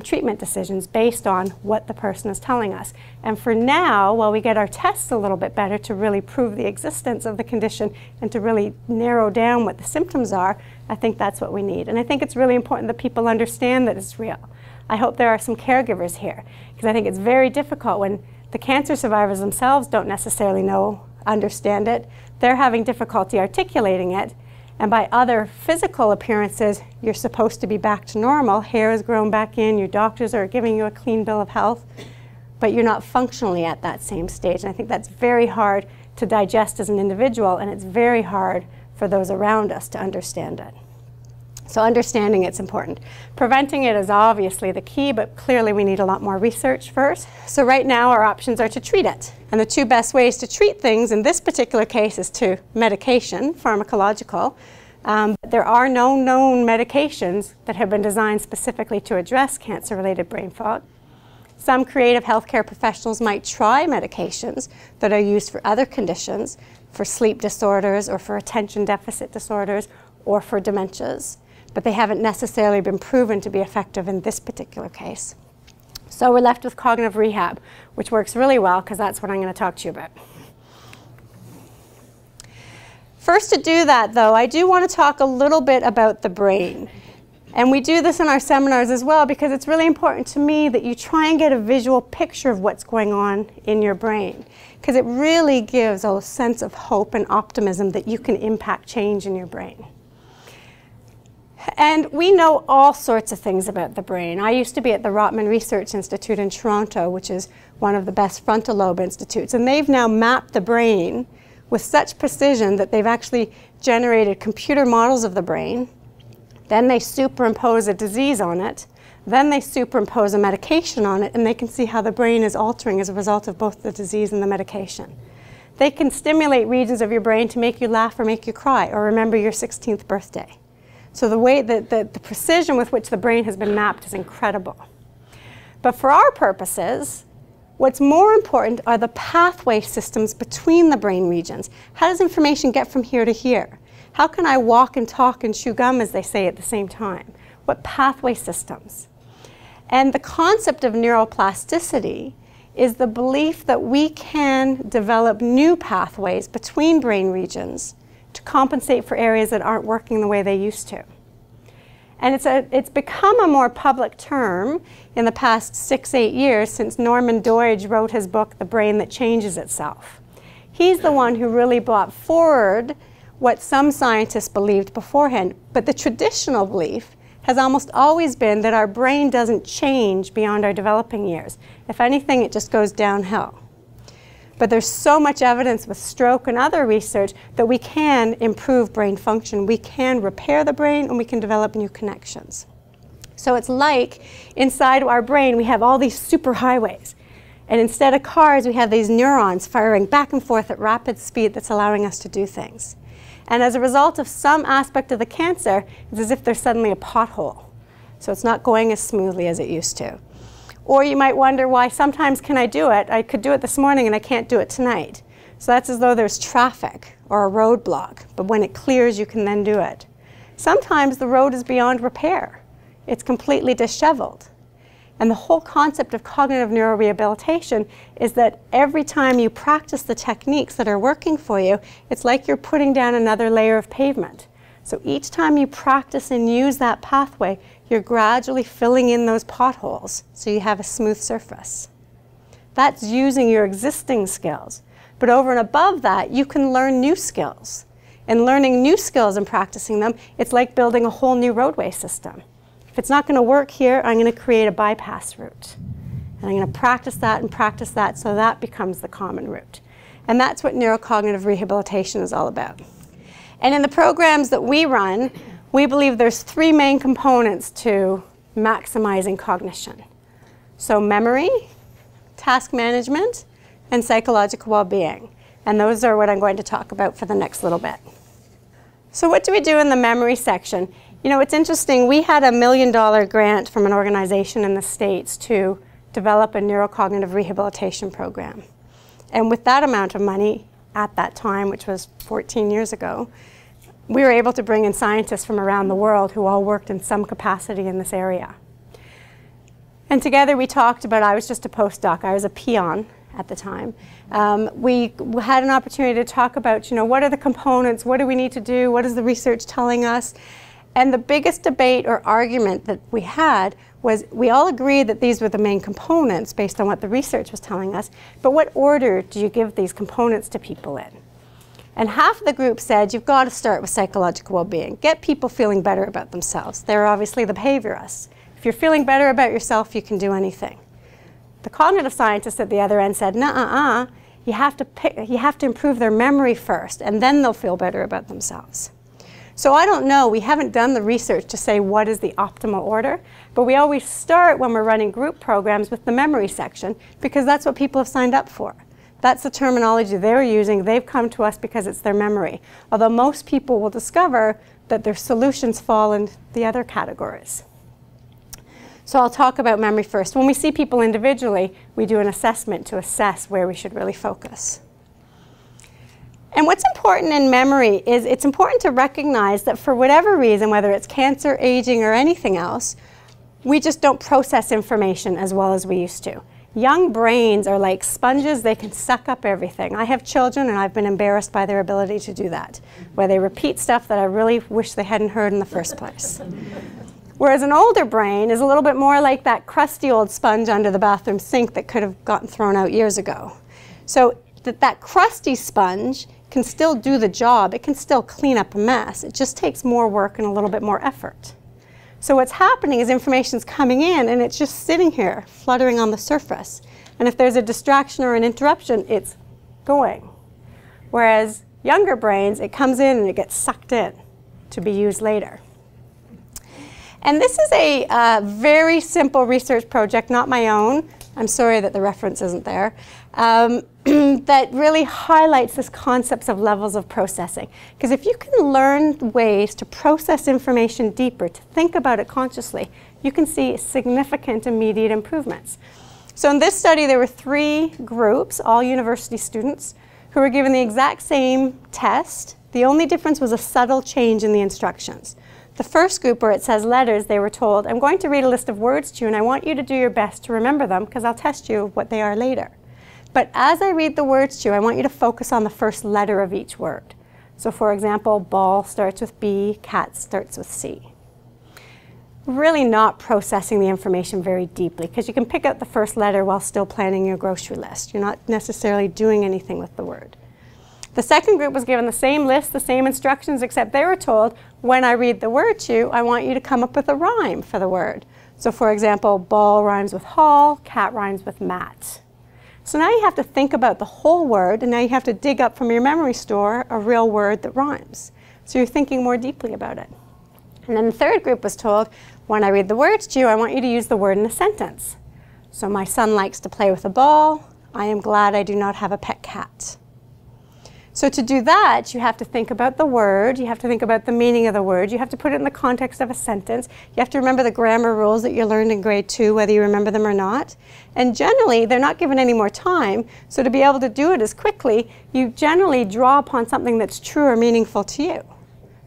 treatment decisions based on what the person is telling us. And for now, while we get our tests a little bit better to really prove the existence of the condition and to really narrow down what the symptoms are, I think that's what we need. And I think it's really important that people understand that it's real. I hope there are some caregivers here, because I think it's very difficult when the cancer survivors themselves don't necessarily understand it. They're having difficulty articulating it. And by other physical appearances, you're supposed to be back to normal. Hair has grown back in, your doctors are giving you a clean bill of health, but you're not functionally at that same stage. And I think that's very hard to digest as an individual, and it's very hard for those around us to understand it. So understanding it's important. Preventing it is obviously the key, but clearly we need a lot more research first. So right now our options are to treat it. And the two best ways to treat things in this particular case is to medication, pharmacological. There are no known medications that have been designed specifically to address cancer-related brain fog. Some creative healthcare professionals might try medications that are used for other conditions, for sleep disorders or for attention deficit disorders or for dementias, but they haven't necessarily been proven to be effective in this particular case. So we're left with cognitive rehab, which works really well because that's what I'm going to talk to you about. First, to do that, though, I do want to talk a little bit about the brain. And we do this in our seminars as well because it's really important to me that you try and get a visual picture of what's going on in your brain, because it really gives a sense of hope and optimism that you can impact change in your brain. And we know all sorts of things about the brain. I used to be at the Rotman Research Institute in Toronto, which is one of the best frontal lobe institutes, and they've now mapped the brain with such precision that they've actually generated computer models of the brain. Then they superimpose a disease on it. Then they superimpose a medication on it, and they can see how the brain is altering as a result of both the disease and the medication. They can stimulate regions of your brain to make you laugh or make you cry or remember your 16th birthday. So the way that the precision with which the brain has been mapped is incredible. But for our purposes, what's more important are the pathway systems between the brain regions. How does information get from here to here? How can I walk and talk and chew gum, as they say, at the same time? What pathway systems? And the concept of neuroplasticity is the belief that we can develop new pathways between brain regions to compensate for areas that aren't working the way they used to. And it's become a more public term in the past 6-8 years since Norman Doidge wrote his book, The Brain That Changes Itself. He's the one who really brought forward what some scientists believed beforehand, but the traditional belief has almost always been that our brain doesn't change beyond our developing years. If anything, it just goes downhill. But there's so much evidence with stroke and other research that we can improve brain function. We can repair the brain and we can develop new connections. So it's like inside our brain we have all these superhighways. And instead of cars, we have these neurons firing back and forth at rapid speed that's allowing us to do things. And as a result of some aspect of the cancer, it's as if there's suddenly a pothole. So it's not going as smoothly as it used to. Or you might wonder why sometimes can I do it? I could do it this morning and I can't do it tonight. So that's as though there's traffic or a roadblock, but when it clears you can then do it. Sometimes the road is beyond repair. It's completely disheveled. And the whole concept of cognitive neurorehabilitation is that every time you practice the techniques that are working for you, it's like you're putting down another layer of pavement. So each time you practice and use that pathway, you're gradually filling in those potholes so you have a smooth surface. That's using your existing skills. But over and above that, you can learn new skills. And learning new skills and practicing them, it's like building a whole new roadway system. If it's not going to work here, I'm going to create a bypass route. And I'm going to practice that so that becomes the common route. And that's what neurocognitive rehabilitation is all about. And in the programs that we run, we believe there's 3 main components to maximizing cognition. So memory, task management, and psychological well-being. And those are what I'm going to talk about for the next little bit. So what do we do in the memory section? You know, it's interesting. We had a $1 million grant from an organization in the States to develop a neurocognitive rehabilitation program. And with that amount of money at that time, which was 14 years ago, we were able to bring in scientists from around the world who all worked in some capacity in this area. And together we talked about, I was just a postdoc, I was a peon at the time. We had an opportunity to talk about, you know, what are the components, what do we need to do, what is the research telling us? And the biggest debate or argument that we had was we all agreed that these were the main components based on what the research was telling us, but what order do you give these components to people in? And half of the group said, you've got to start with psychological well-being. Get people feeling better about themselves. They're obviously the behaviorists. If you're feeling better about yourself, you can do anything. The cognitive scientists at the other end said, nuh-uh, you have to improve their memory first, and then they'll feel better about themselves. So I don't know, we haven't done the research to say what is the optimal order, but we always start when we're running group programs with the memory section, because that's what people have signed up for. That's the terminology they're using. They've come to us because it's their memory. Although most people will discover that their solutions fall in the other categories. So I'll talk about memory first. When we see people individually, we do an assessment to assess where we should really focus. And what's important in memory is it's important to recognize that for whatever reason, whether it's cancer, aging, or anything else, we just don't process information as well as we used to. Young brains are like sponges. They can suck up everything. I have children, and I've been embarrassed by their ability to do that, where they repeat stuff that I really wish they hadn't heard in the first place. Whereas an older brain is a little bit more like that crusty old sponge under the bathroom sink that could have gotten thrown out years ago. So that crusty sponge can still do the job. It can still clean up a mess. It just takes more work and a little bit more effort. So what's happening is information's coming in, and it's just sitting here, fluttering on the surface. And if there's a distraction or an interruption, it's going. Whereas younger brains, it comes in and it gets sucked in to be used later. And this is a very simple research project, not my own. I'm sorry that the reference isn't there. That really highlights this concept of levels of processing. Because if you can learn ways to process information deeper, to think about it consciously, you can see significant immediate improvements. So in this study, there were 3 groups, all university students, who were given the exact same test. The only difference was a subtle change in the instructions. The first group, where it says letters, they were told, I'm going to read a list of words to you, and I want you to do your best to remember them, because I'll test you what they are later. But as I read the words to you, I want you to focus on the first letter of each word. So for example, ball starts with B, cat starts with C. Really not processing the information very deeply, because you can pick out the first letter while still planning your grocery list. You're not necessarily doing anything with the word. The second group was given the same list, the same instructions, except they were told, when I read the word to you, I want you to come up with a rhyme for the word. So for example, ball rhymes with hall, cat rhymes with mat. So now you have to think about the whole word, and now you have to dig up from your memory store a real word that rhymes. So you're thinking more deeply about it. And then the third group was told, when I read the words to you, I want you to use the word in a sentence. So my son likes to play with a ball. I am glad I do not have a pet cat. So to do that, you have to think about the word, you have to think about the meaning of the word, you have to put it in the context of a sentence, you have to remember the grammar rules that you learned in grade 2, whether you remember them or not. And generally, they're not given any more time, so to be able to do it as quickly, you generally draw upon something that's true or meaningful to you.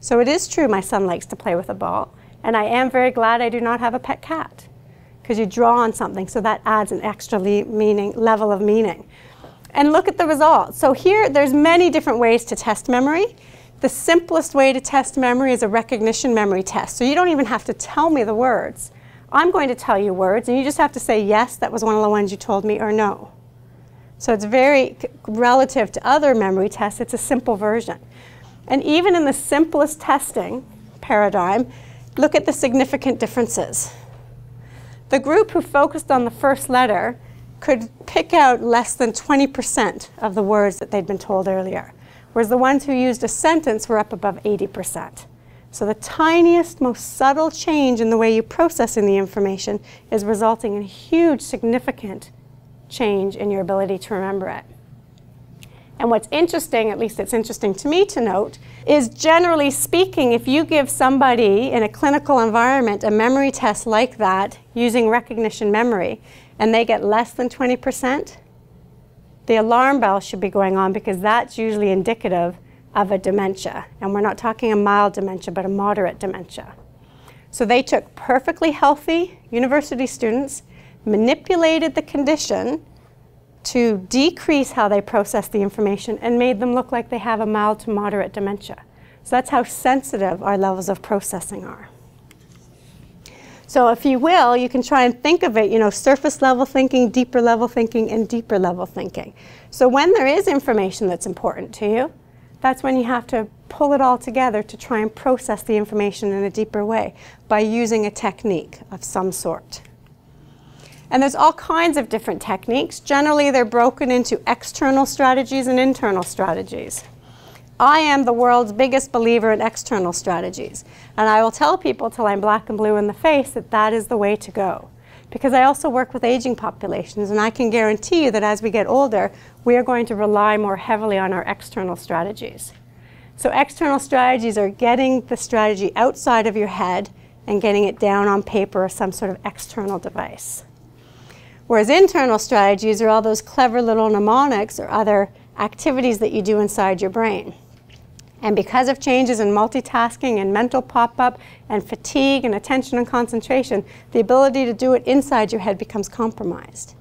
So it is true my son likes to play with a ball, and I am very glad I do not have a pet cat, because you draw on something, so that adds an extra level of meaning. And look at the results. So here, there's many different ways to test memory. The simplest way to test memory is a recognition memory test. So you don't even have to tell me the words. I'm going to tell you words, and you just have to say, yes, that was one of the ones you told me, or no. So it's very relative to other memory tests. It's a simple version. And even in the simplest testing paradigm, look at the significant differences. The group who focused on the first letter could pick out less than 20% of the words that they'd been told earlier, whereas the ones who used a sentence were up above 80%. So the tiniest, most subtle change in the way you processing the information is resulting in a huge, significant change in your ability to remember it. And what's interesting, at least it's interesting to me to note, is generally speaking, if you give somebody in a clinical environment a memory test like that using recognition memory, and they get less than 20%, the alarm bell should be going on, because that's usually indicative of a dementia. And we're not talking a mild dementia, but a moderate dementia. So they took perfectly healthy university students, manipulated the condition to decrease how they process the information, and made them look like they have a mild to moderate dementia. So that's how sensitive our levels of processing are. So if you will, you can try and think of it, you know, surface level thinking, and deeper level thinking. So when there is information that's important to you, that's when you have to pull it all together to try and process the information in a deeper way by using a technique of some sort. And there's all kinds of different techniques. Generally, they're broken into external strategies and internal strategies. I am the world's biggest believer in external strategies. And I will tell people till I'm black and blue in the face that that is the way to go. Because I also work with aging populations, and I can guarantee you that as we get older, we are going to rely more heavily on our external strategies. So external strategies are getting the strategy outside of your head and getting it down on paper or some sort of external device. Whereas internal strategies are all those clever little mnemonics or other activities that you do inside your brain. And because of changes in multitasking and mental pop-up and fatigue and attention and concentration, the ability to do it inside your head becomes compromised.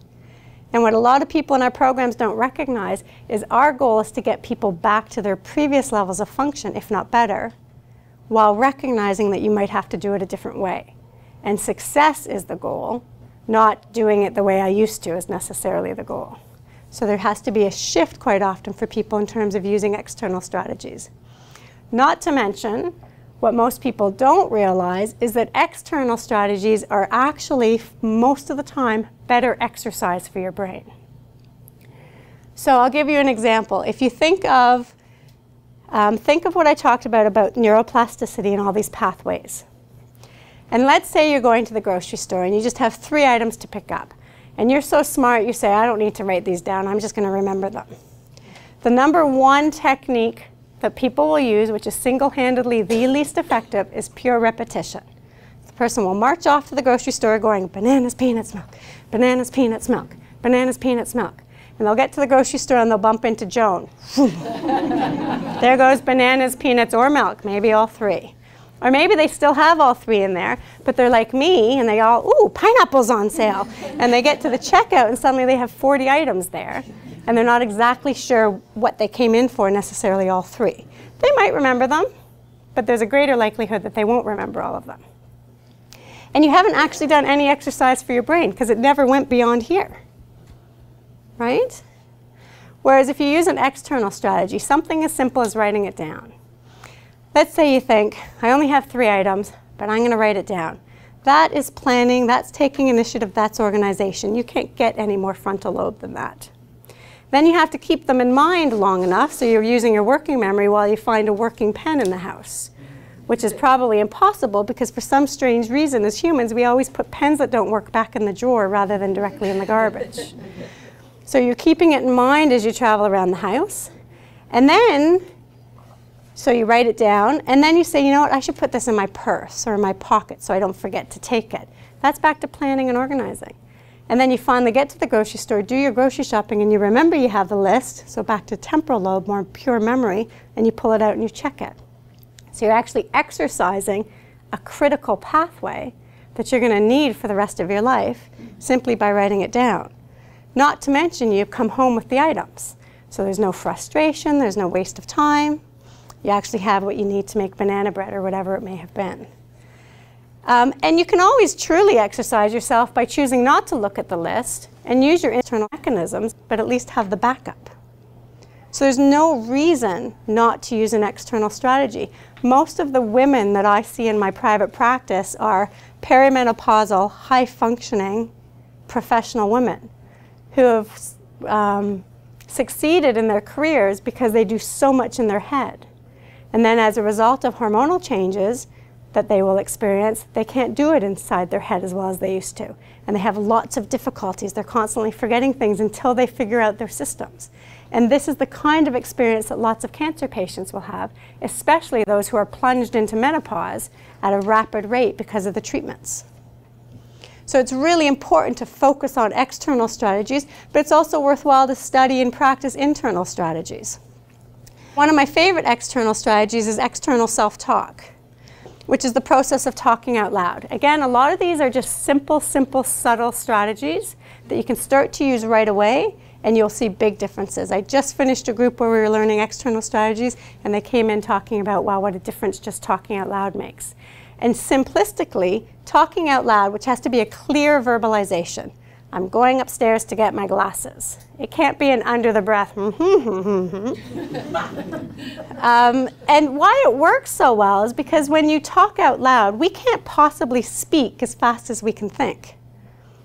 And what a lot of people in our programs don't recognize is our goal is to get people back to their previous levels of function, if not better, while recognizing that you might have to do it a different way. And success is the goal, not doing it the way I used to is necessarily the goal. So there has to be a shift quite often for people in terms of using external strategies. Not to mention, what most people don't realize is that external strategies are actually, most of the time, better exercise for your brain. So I'll give you an example. If you think of what I talked about neuroplasticity and all these pathways. And let's say you're going to the grocery store and you just have 3 items to pick up. And you're so smart, you say, I don't need to write these down, I'm just going to remember them. The number 1 technique that people will use, which is single-handedly the least effective, is pure repetition. The person will march off to the grocery store going, bananas, peanuts, milk, bananas, peanuts, milk, bananas, peanuts, milk. And they'll get to the grocery store and they'll bump into Joan. There goes bananas, peanuts, or milk, maybe all 3. Or maybe they still have all 3 in there, but they're like me and they all, ooh, pineapple's on sale. And they get to the checkout and suddenly they have 40 items there. And they're not exactly sure what they came in for necessarily all 3. They might remember them, but there's a greater likelihood that they won't remember all of them. And you haven't actually done any exercise for your brain because it never went beyond here, right? Whereas if you use an external strategy, something as simple as writing it down. Let's say you think, I only have 3 items, but I'm going to write it down. That is planning, that's taking initiative, that's organization. You can't get any more frontal lobe than that. Then you have to keep them in mind long enough so you're using your working memory while you find a working pen in the house, which is probably impossible because for some strange reason as humans we always put pens that don't work back in the drawer rather than directly in the garbage. So you're keeping it in mind as you travel around the house. And then, so you write it down and then you say, you know what, I should put this in my purse or in my pocket so I don't forget to take it. That's back to planning and organizing. And then you finally get to the grocery store, do your grocery shopping, and you remember you have the list, so back to temporal lobe, more pure memory, and you pull it out and you check it. So you're actually exercising a critical pathway that you're going to need for the rest of your life simply by writing it down. Not to mention you've come home with the items. So there's no frustration, there's no waste of time. You actually have what you need to make banana bread or whatever it may have been. And you can always truly exercise yourself by choosing not to look at the list and use your internal mechanisms, but at least have the backup. So there's no reason not to use an external strategy. Most of the women that I see in my private practice are perimenopausal, high-functioning professional women who have succeeded in their careers because they do so much in their head. And then as a result of hormonal changes that they will experience, they can't do it inside their head as well as they used to. And they have lots of difficulties. They're constantly forgetting things until they figure out their systems. And this is the kind of experience that lots of cancer patients will have, especially those who are plunged into menopause at a rapid rate because of the treatments. So it's really important to focus on external strategies, but it's also worthwhile to study and practice internal strategies. One of my favorite external strategies is external self-talk, which is the process of talking out loud. Again, a lot of these are just simple, subtle strategies that you can start to use right away, and you'll see big differences. I just finished a group where we were learning external strategies, and they came in talking about, wow, what a difference just talking out loud makes. And simplistically, talking out loud, which has to be a clear verbalization. I'm going upstairs to get my glasses. It can't be an under the breath. And why it works so well is because when you talk out loud, we can't possibly speak as fast as we can think.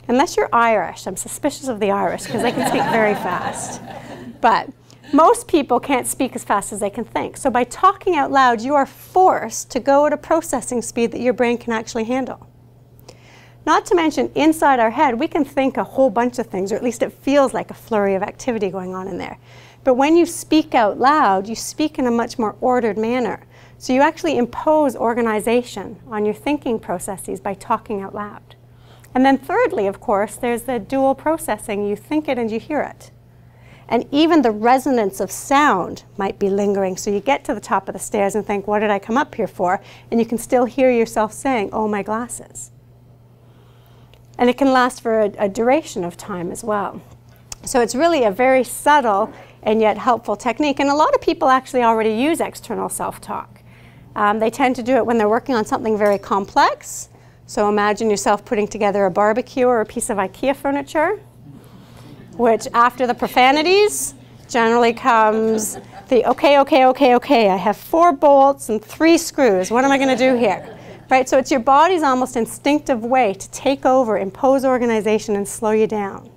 Unless you're Irish. I'm suspicious of the Irish because they can speak very fast. But most people can't speak as fast as they can think. So by talking out loud, you are forced to go at a processing speed that your brain can actually handle. Not to mention, inside our head, we can think a whole bunch of things, or at least it feels like a flurry of activity going on in there. But when you speak out loud, you speak in a much more ordered manner. So you actually impose organization on your thinking processes by talking out loud. And then thirdly, of course, there's the dual processing. You think it and you hear it. And even the resonance of sound might be lingering. So you get to the top of the stairs and think, what did I come up here for? And you can still hear yourself saying, oh, my glasses. And it can last for a duration of time as well. So it's really a very subtle and yet helpful technique. And a lot of people actually already use external self-talk. They tend to do it when they're working on something very complex. So imagine yourself putting together a barbecue or a piece of IKEA furniture, which after the profanities generally comes the okay, I have 4 bolts and 3 screws. What am I going to do here? Right? So it's your body's almost instinctive way to take over, impose organization, and slow you down.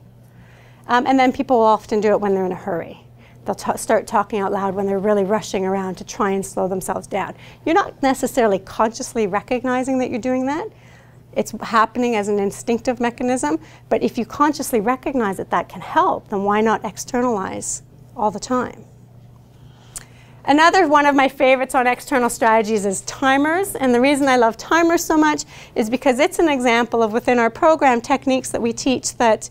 And then people will often do it when they're in a hurry. They'll start talking out loud when they're really rushing around to try and slow themselves down. You're not necessarily consciously recognizing that you're doing that. It's happening as an instinctive mechanism. But if you consciously recognize that that can help, then why not externalize all the time? Another one of my favorites on external strategies is timers. And the reason I love timers so much is because it's an example of within our program techniques that we teach that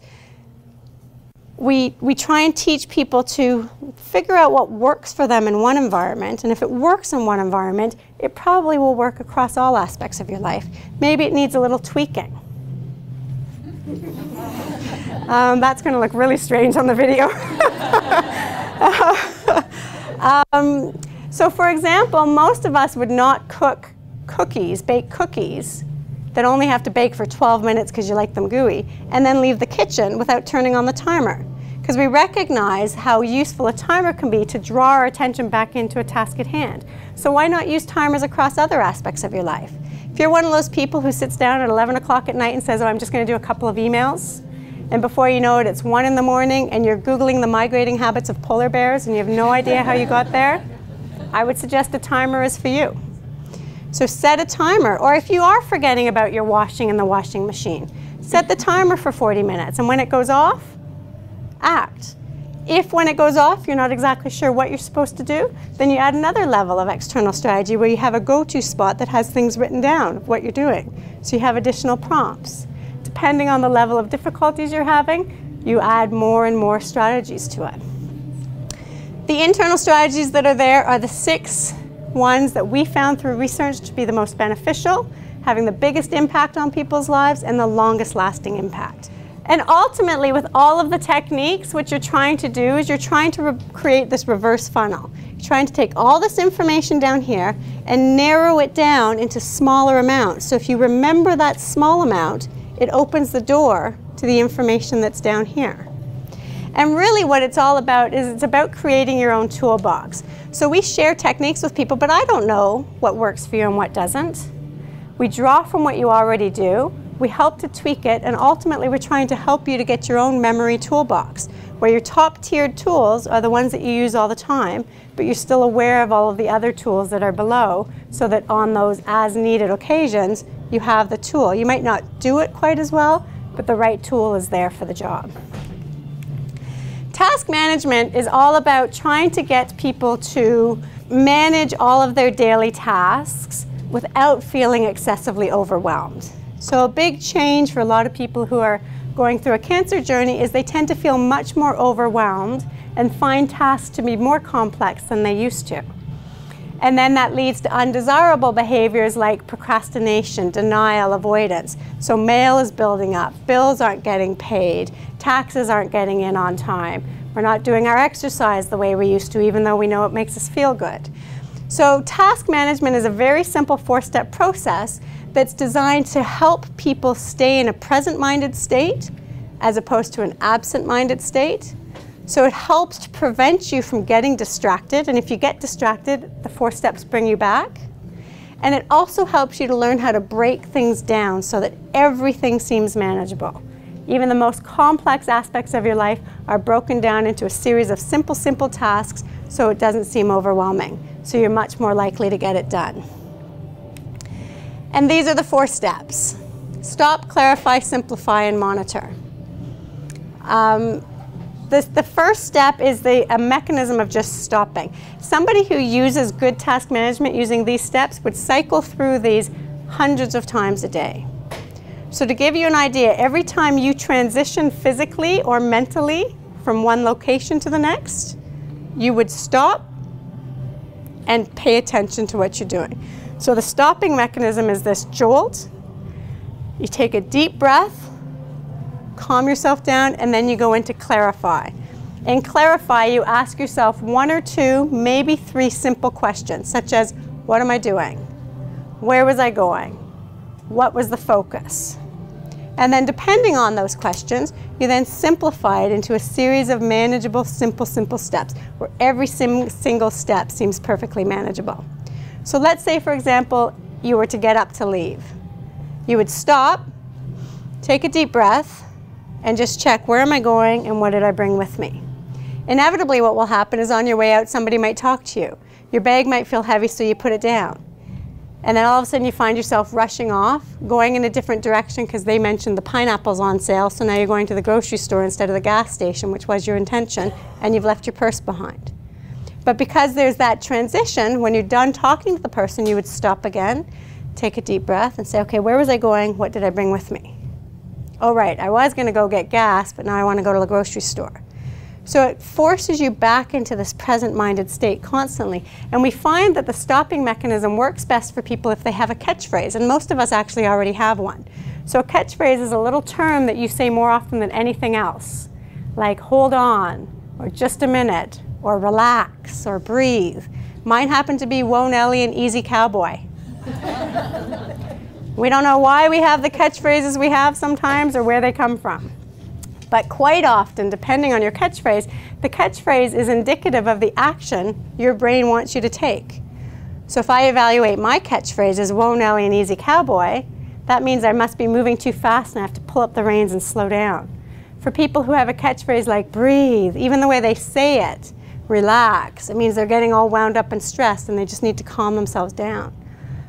we try and teach people to figure out what works for them in one environment. And if it works in one environment, it probably will work across all aspects of your life. Maybe it needs a little tweaking. That's going to look really strange on the video. So for example, most of us would not cook cookies, bake cookies that only have to bake for 12 minutes because you like them gooey, and then leave the kitchen without turning on the timer. Because we recognize how useful a timer can be to draw our attention back into a task at hand. So why not use timers across other aspects of your life? If you're one of those people who sits down at 11 o'clock at night and says, oh, I'm just going to do a couple of emails, and before you know it, it's 1 in the morning and you're Googling the migrating habits of polar bears and you have no idea how you got there, I would suggest a timer is for you. So set a timer. Or if you are forgetting about your washing in the washing machine, set the timer for 40 minutes. And when it goes off, act. If when it goes off, you're not exactly sure what you're supposed to do, then you add another level of external strategy where you have a go-to spot that has things written down of what you're doing. So you have additional prompts. Depending on the level of difficulties you're having, you add more and more strategies to it. The internal strategies that are there are the 6 ones that we found through research to be the most beneficial, having the biggest impact on people's lives, and the longest lasting impact. And ultimately, with all of the techniques, what you're trying to do is you're trying to create this reverse funnel. You're trying to take all this information down here and narrow it down into smaller amounts. So if you remember that small amount, it opens the door to the information that's down here. And really what it's all about is it's about creating your own toolbox. So we share techniques with people, but I don't know what works for you and what doesn't. We draw from what you already do. We help to tweak it, and ultimately we're trying to help you to get your own memory toolbox, where your top-tiered tools are the ones that you use all the time, but you're still aware of all of the other tools that are below, so that on those as-needed occasions, you have the tool. You might not do it quite as well, but the right tool is there for the job. Task management is all about trying to get people to manage all of their daily tasks without feeling excessively overwhelmed. So a big change for a lot of people who are going through a cancer journey is they tend to feel much more overwhelmed and find tasks to be more complex than they used to. And then that leads to undesirable behaviors like procrastination, denial, avoidance. So mail is building up, bills aren't getting paid, taxes aren't getting in on time. We're not doing our exercise the way we used to, even though we know it makes us feel good. So task management is a very simple 4-step process that's designed to help people stay in a present-minded state as opposed to an absent-minded state. So it helps to prevent you from getting distracted, and if you get distracted, the 4 steps bring you back. And it also helps you to learn how to break things down so that everything seems manageable. Even the most complex aspects of your life are broken down into a series of simple tasks so it doesn't seem overwhelming. So you're much more likely to get it done. And these are the 4 steps. Stop, clarify, simplify, and monitor. The first step is a mechanism of just stopping. Somebody who uses good task management using these steps would cycle through these hundreds of times a day. So to give you an idea, every time you transition physically or mentally from one location to the next, you would stop and pay attention to what you're doing. So the stopping mechanism is this jolt. You take a deep breath, calm yourself down, and then you go into clarify. In clarify, you ask yourself 1 or 2, maybe 3 simple questions, such as, what am I doing? Where was I going? What was the focus? And then depending on those questions, you then simplify it into a series of manageable, simple steps, where every single step seems perfectly manageable. So let's say, for example, you were to get up to leave. You would stop, take a deep breath, and just check, where am I going and what did I bring with me? Inevitably, what will happen is on your way out, somebody might talk to you. Your bag might feel heavy, so you put it down. And then all of a sudden you find yourself rushing off, going in a different direction because they mentioned the pineapple's on sale, so now you're going to the grocery store instead of the gas station, which was your intention, and you've left your purse behind. But because there's that transition, when you're done talking to the person, you would stop again, take a deep breath, and say, okay, where was I going? What did I bring with me? Oh, right, I was going to go get gas, but now I want to go to the grocery store. So it forces you back into this present-minded state constantly. And we find that the stopping mechanism works best for people if they have a catchphrase, and most of us actually already have one. So a catchphrase is a little term that you say more often than anything else, like hold on, or just a minute, or relax, or breathe. Mine happened to be Whoa Nelly and Easy Cowboy. We don't know why we have the catchphrases we have sometimes or where they come from. But quite often, depending on your catchphrase, the catchphrase is indicative of the action your brain wants you to take. So if I evaluate my catchphrase as Whoa Nelly and Easy Cowboy, that means I must be moving too fast and I have to pull up the reins and slow down. For people who have a catchphrase like breathe, even the way they say it, relax, it means they're getting all wound up and stressed and they just need to calm themselves down.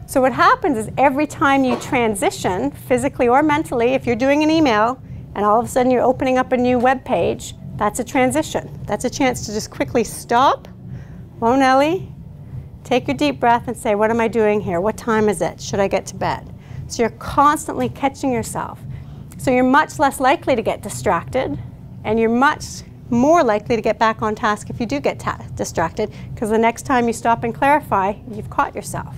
So what happens is every time you transition, physically or mentally, if you're doing an email and all of a sudden you're opening up a new web page, that's a transition. That's a chance to just quickly stop, Whoa Nelly, take your deep breath and say, what am I doing here? What time is it? Should I get to bed? So you're constantly catching yourself. So you're much less likely to get distracted, and you're much more likely to get back on task if you do get distracted, because the next time you stop and clarify, you've caught yourself.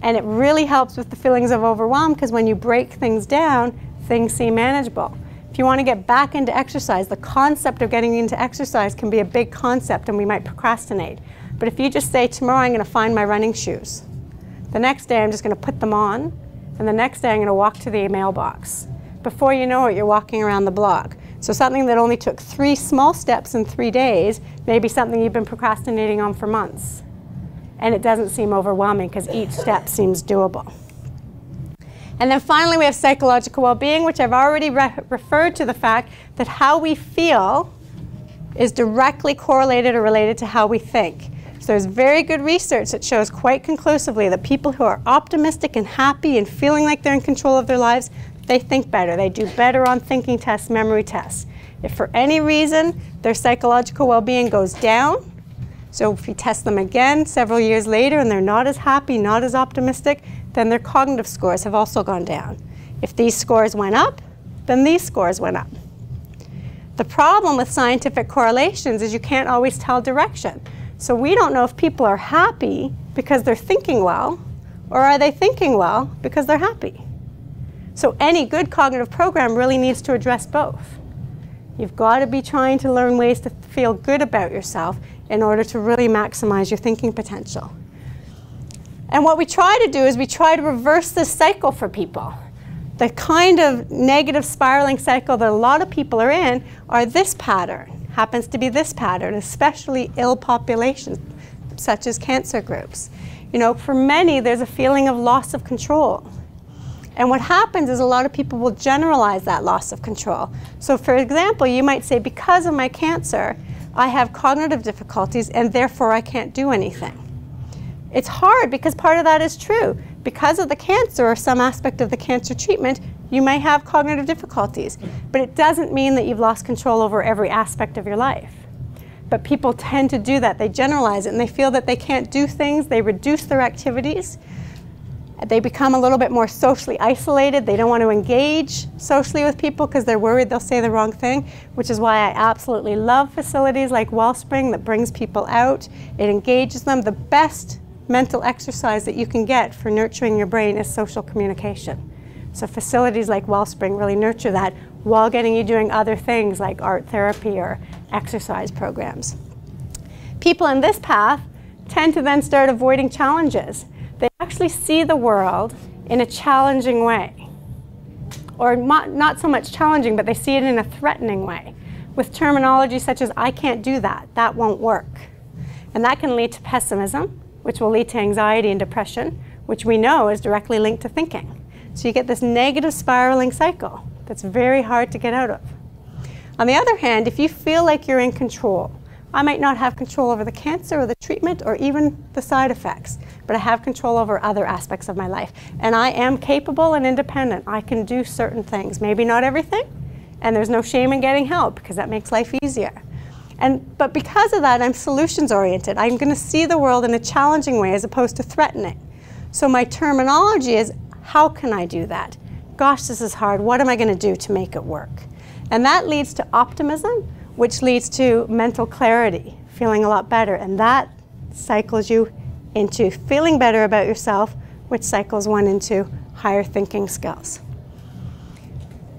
And it really helps with the feelings of overwhelm, because when you break things down, things seem manageable. If you want to get back into exercise, the concept of getting into exercise can be a big concept and we might procrastinate. But if you just say, tomorrow I'm going to find my running shoes. The next day I'm just going to put them on, and the next day I'm going to walk to the mailbox. Before you know it, you're walking around the block. So something that only took 3 small steps in 3 days may be something you've been procrastinating on for months. And it doesn't seem overwhelming because each step seems doable. And then finally we have psychological well-being, which I've already referred to the fact that how we feel is directly correlated or related to how we think. So there's very good research that shows quite conclusively that people who are optimistic and happy and feeling like they're in control of their lives, they think better. They do better on thinking tests, memory tests. If for any reason their psychological well-being goes down, so if you test them again several years later and they're not as happy, not as optimistic, then their cognitive scores have also gone down. If these scores went up, then these scores went up. The problem with scientific correlations is you can't always tell direction. So we don't know if people are happy because they're thinking well, or are they thinking well because they're happy. So any good cognitive program really needs to address both. You've got to be trying to learn ways to feel good about yourself in order to really maximize your thinking potential. And what we try to do is we try to reverse this cycle for people. The kind of negative spiraling cycle that a lot of people are in are this pattern, happens to be this pattern, especially ill populations, such as cancer groups. You know, for many, there's a feeling of loss of control. And what happens is a lot of people will generalize that loss of control. So for example, you might say, because of my cancer, I have cognitive difficulties and therefore I can't do anything. It's hard because part of that is true. Because of the cancer or some aspect of the cancer treatment, you may have cognitive difficulties. But it doesn't mean that you've lost control over every aspect of your life. But people tend to do that. They generalize it and they feel that they can't do things. They reduce their activities. They become a little bit more socially isolated. They don't want to engage socially with people because they're worried they'll say the wrong thing, which is why I absolutely love facilities like Wellspring that brings people out. It engages them. The best mental exercise that you can get for nurturing your brain is social communication. So facilities like Wellspring really nurture that while getting you doing other things like art therapy or exercise programs. People in this path tend to then start avoiding challenges. They actually see the world in a challenging way. Or not so much challenging, but they see it in a threatening way, with terminology such as, I can't do that, that won't work. And that can lead to pessimism, which will lead to anxiety and depression, which we know is directly linked to thinking. So you get this negative spiraling cycle that's very hard to get out of. On the other hand, if you feel like you're in control, I might not have control over the cancer or the treatment or even the side effects, but I have control over other aspects of my life. And I am capable and independent. I can do certain things, maybe not everything, and there's no shame in getting help because that makes life easier. But because of that, I'm solutions oriented. I'm going to see the world in a challenging way as opposed to threatening. So my terminology is, how can I do that? Gosh, this is hard. What am I going to do to make it work? And that leads to optimism, which leads to mental clarity, feeling a lot better. And that cycles you into feeling better about yourself, which cycles one into higher thinking skills.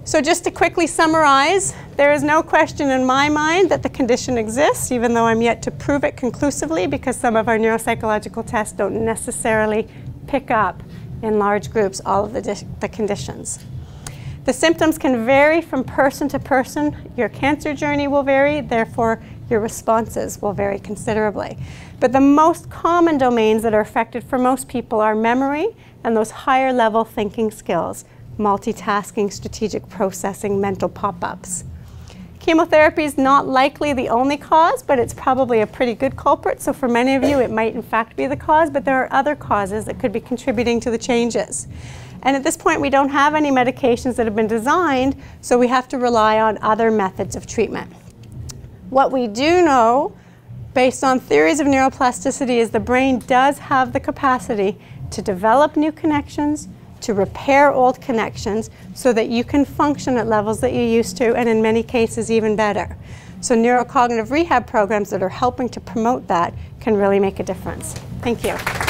So just to quickly summarize, there is no question in my mind that the condition exists, even though I'm yet to prove it conclusively because some of our neuropsychological tests don't necessarily pick up in large groups all of the conditions. The symptoms can vary from person to person. Your cancer journey will vary, therefore your responses will vary considerably. But the most common domains that are affected for most people are memory and those higher level thinking skills, multitasking, strategic processing, mental pop-ups. Chemotherapy is not likely the only cause, but it's probably a pretty good culprit. So for many of you, it might in fact be the cause, but there are other causes that could be contributing to the changes. And at this point, we don't have any medications that have been designed, so we have to rely on other methods of treatment. What we do know, based on theories of neuroplasticity, is the brain does have the capacity to develop new connections, to repair old connections so that you can function at levels that you used to, and in many cases even better. So neurocognitive rehab programs that are helping to promote that can really make a difference. Thank you.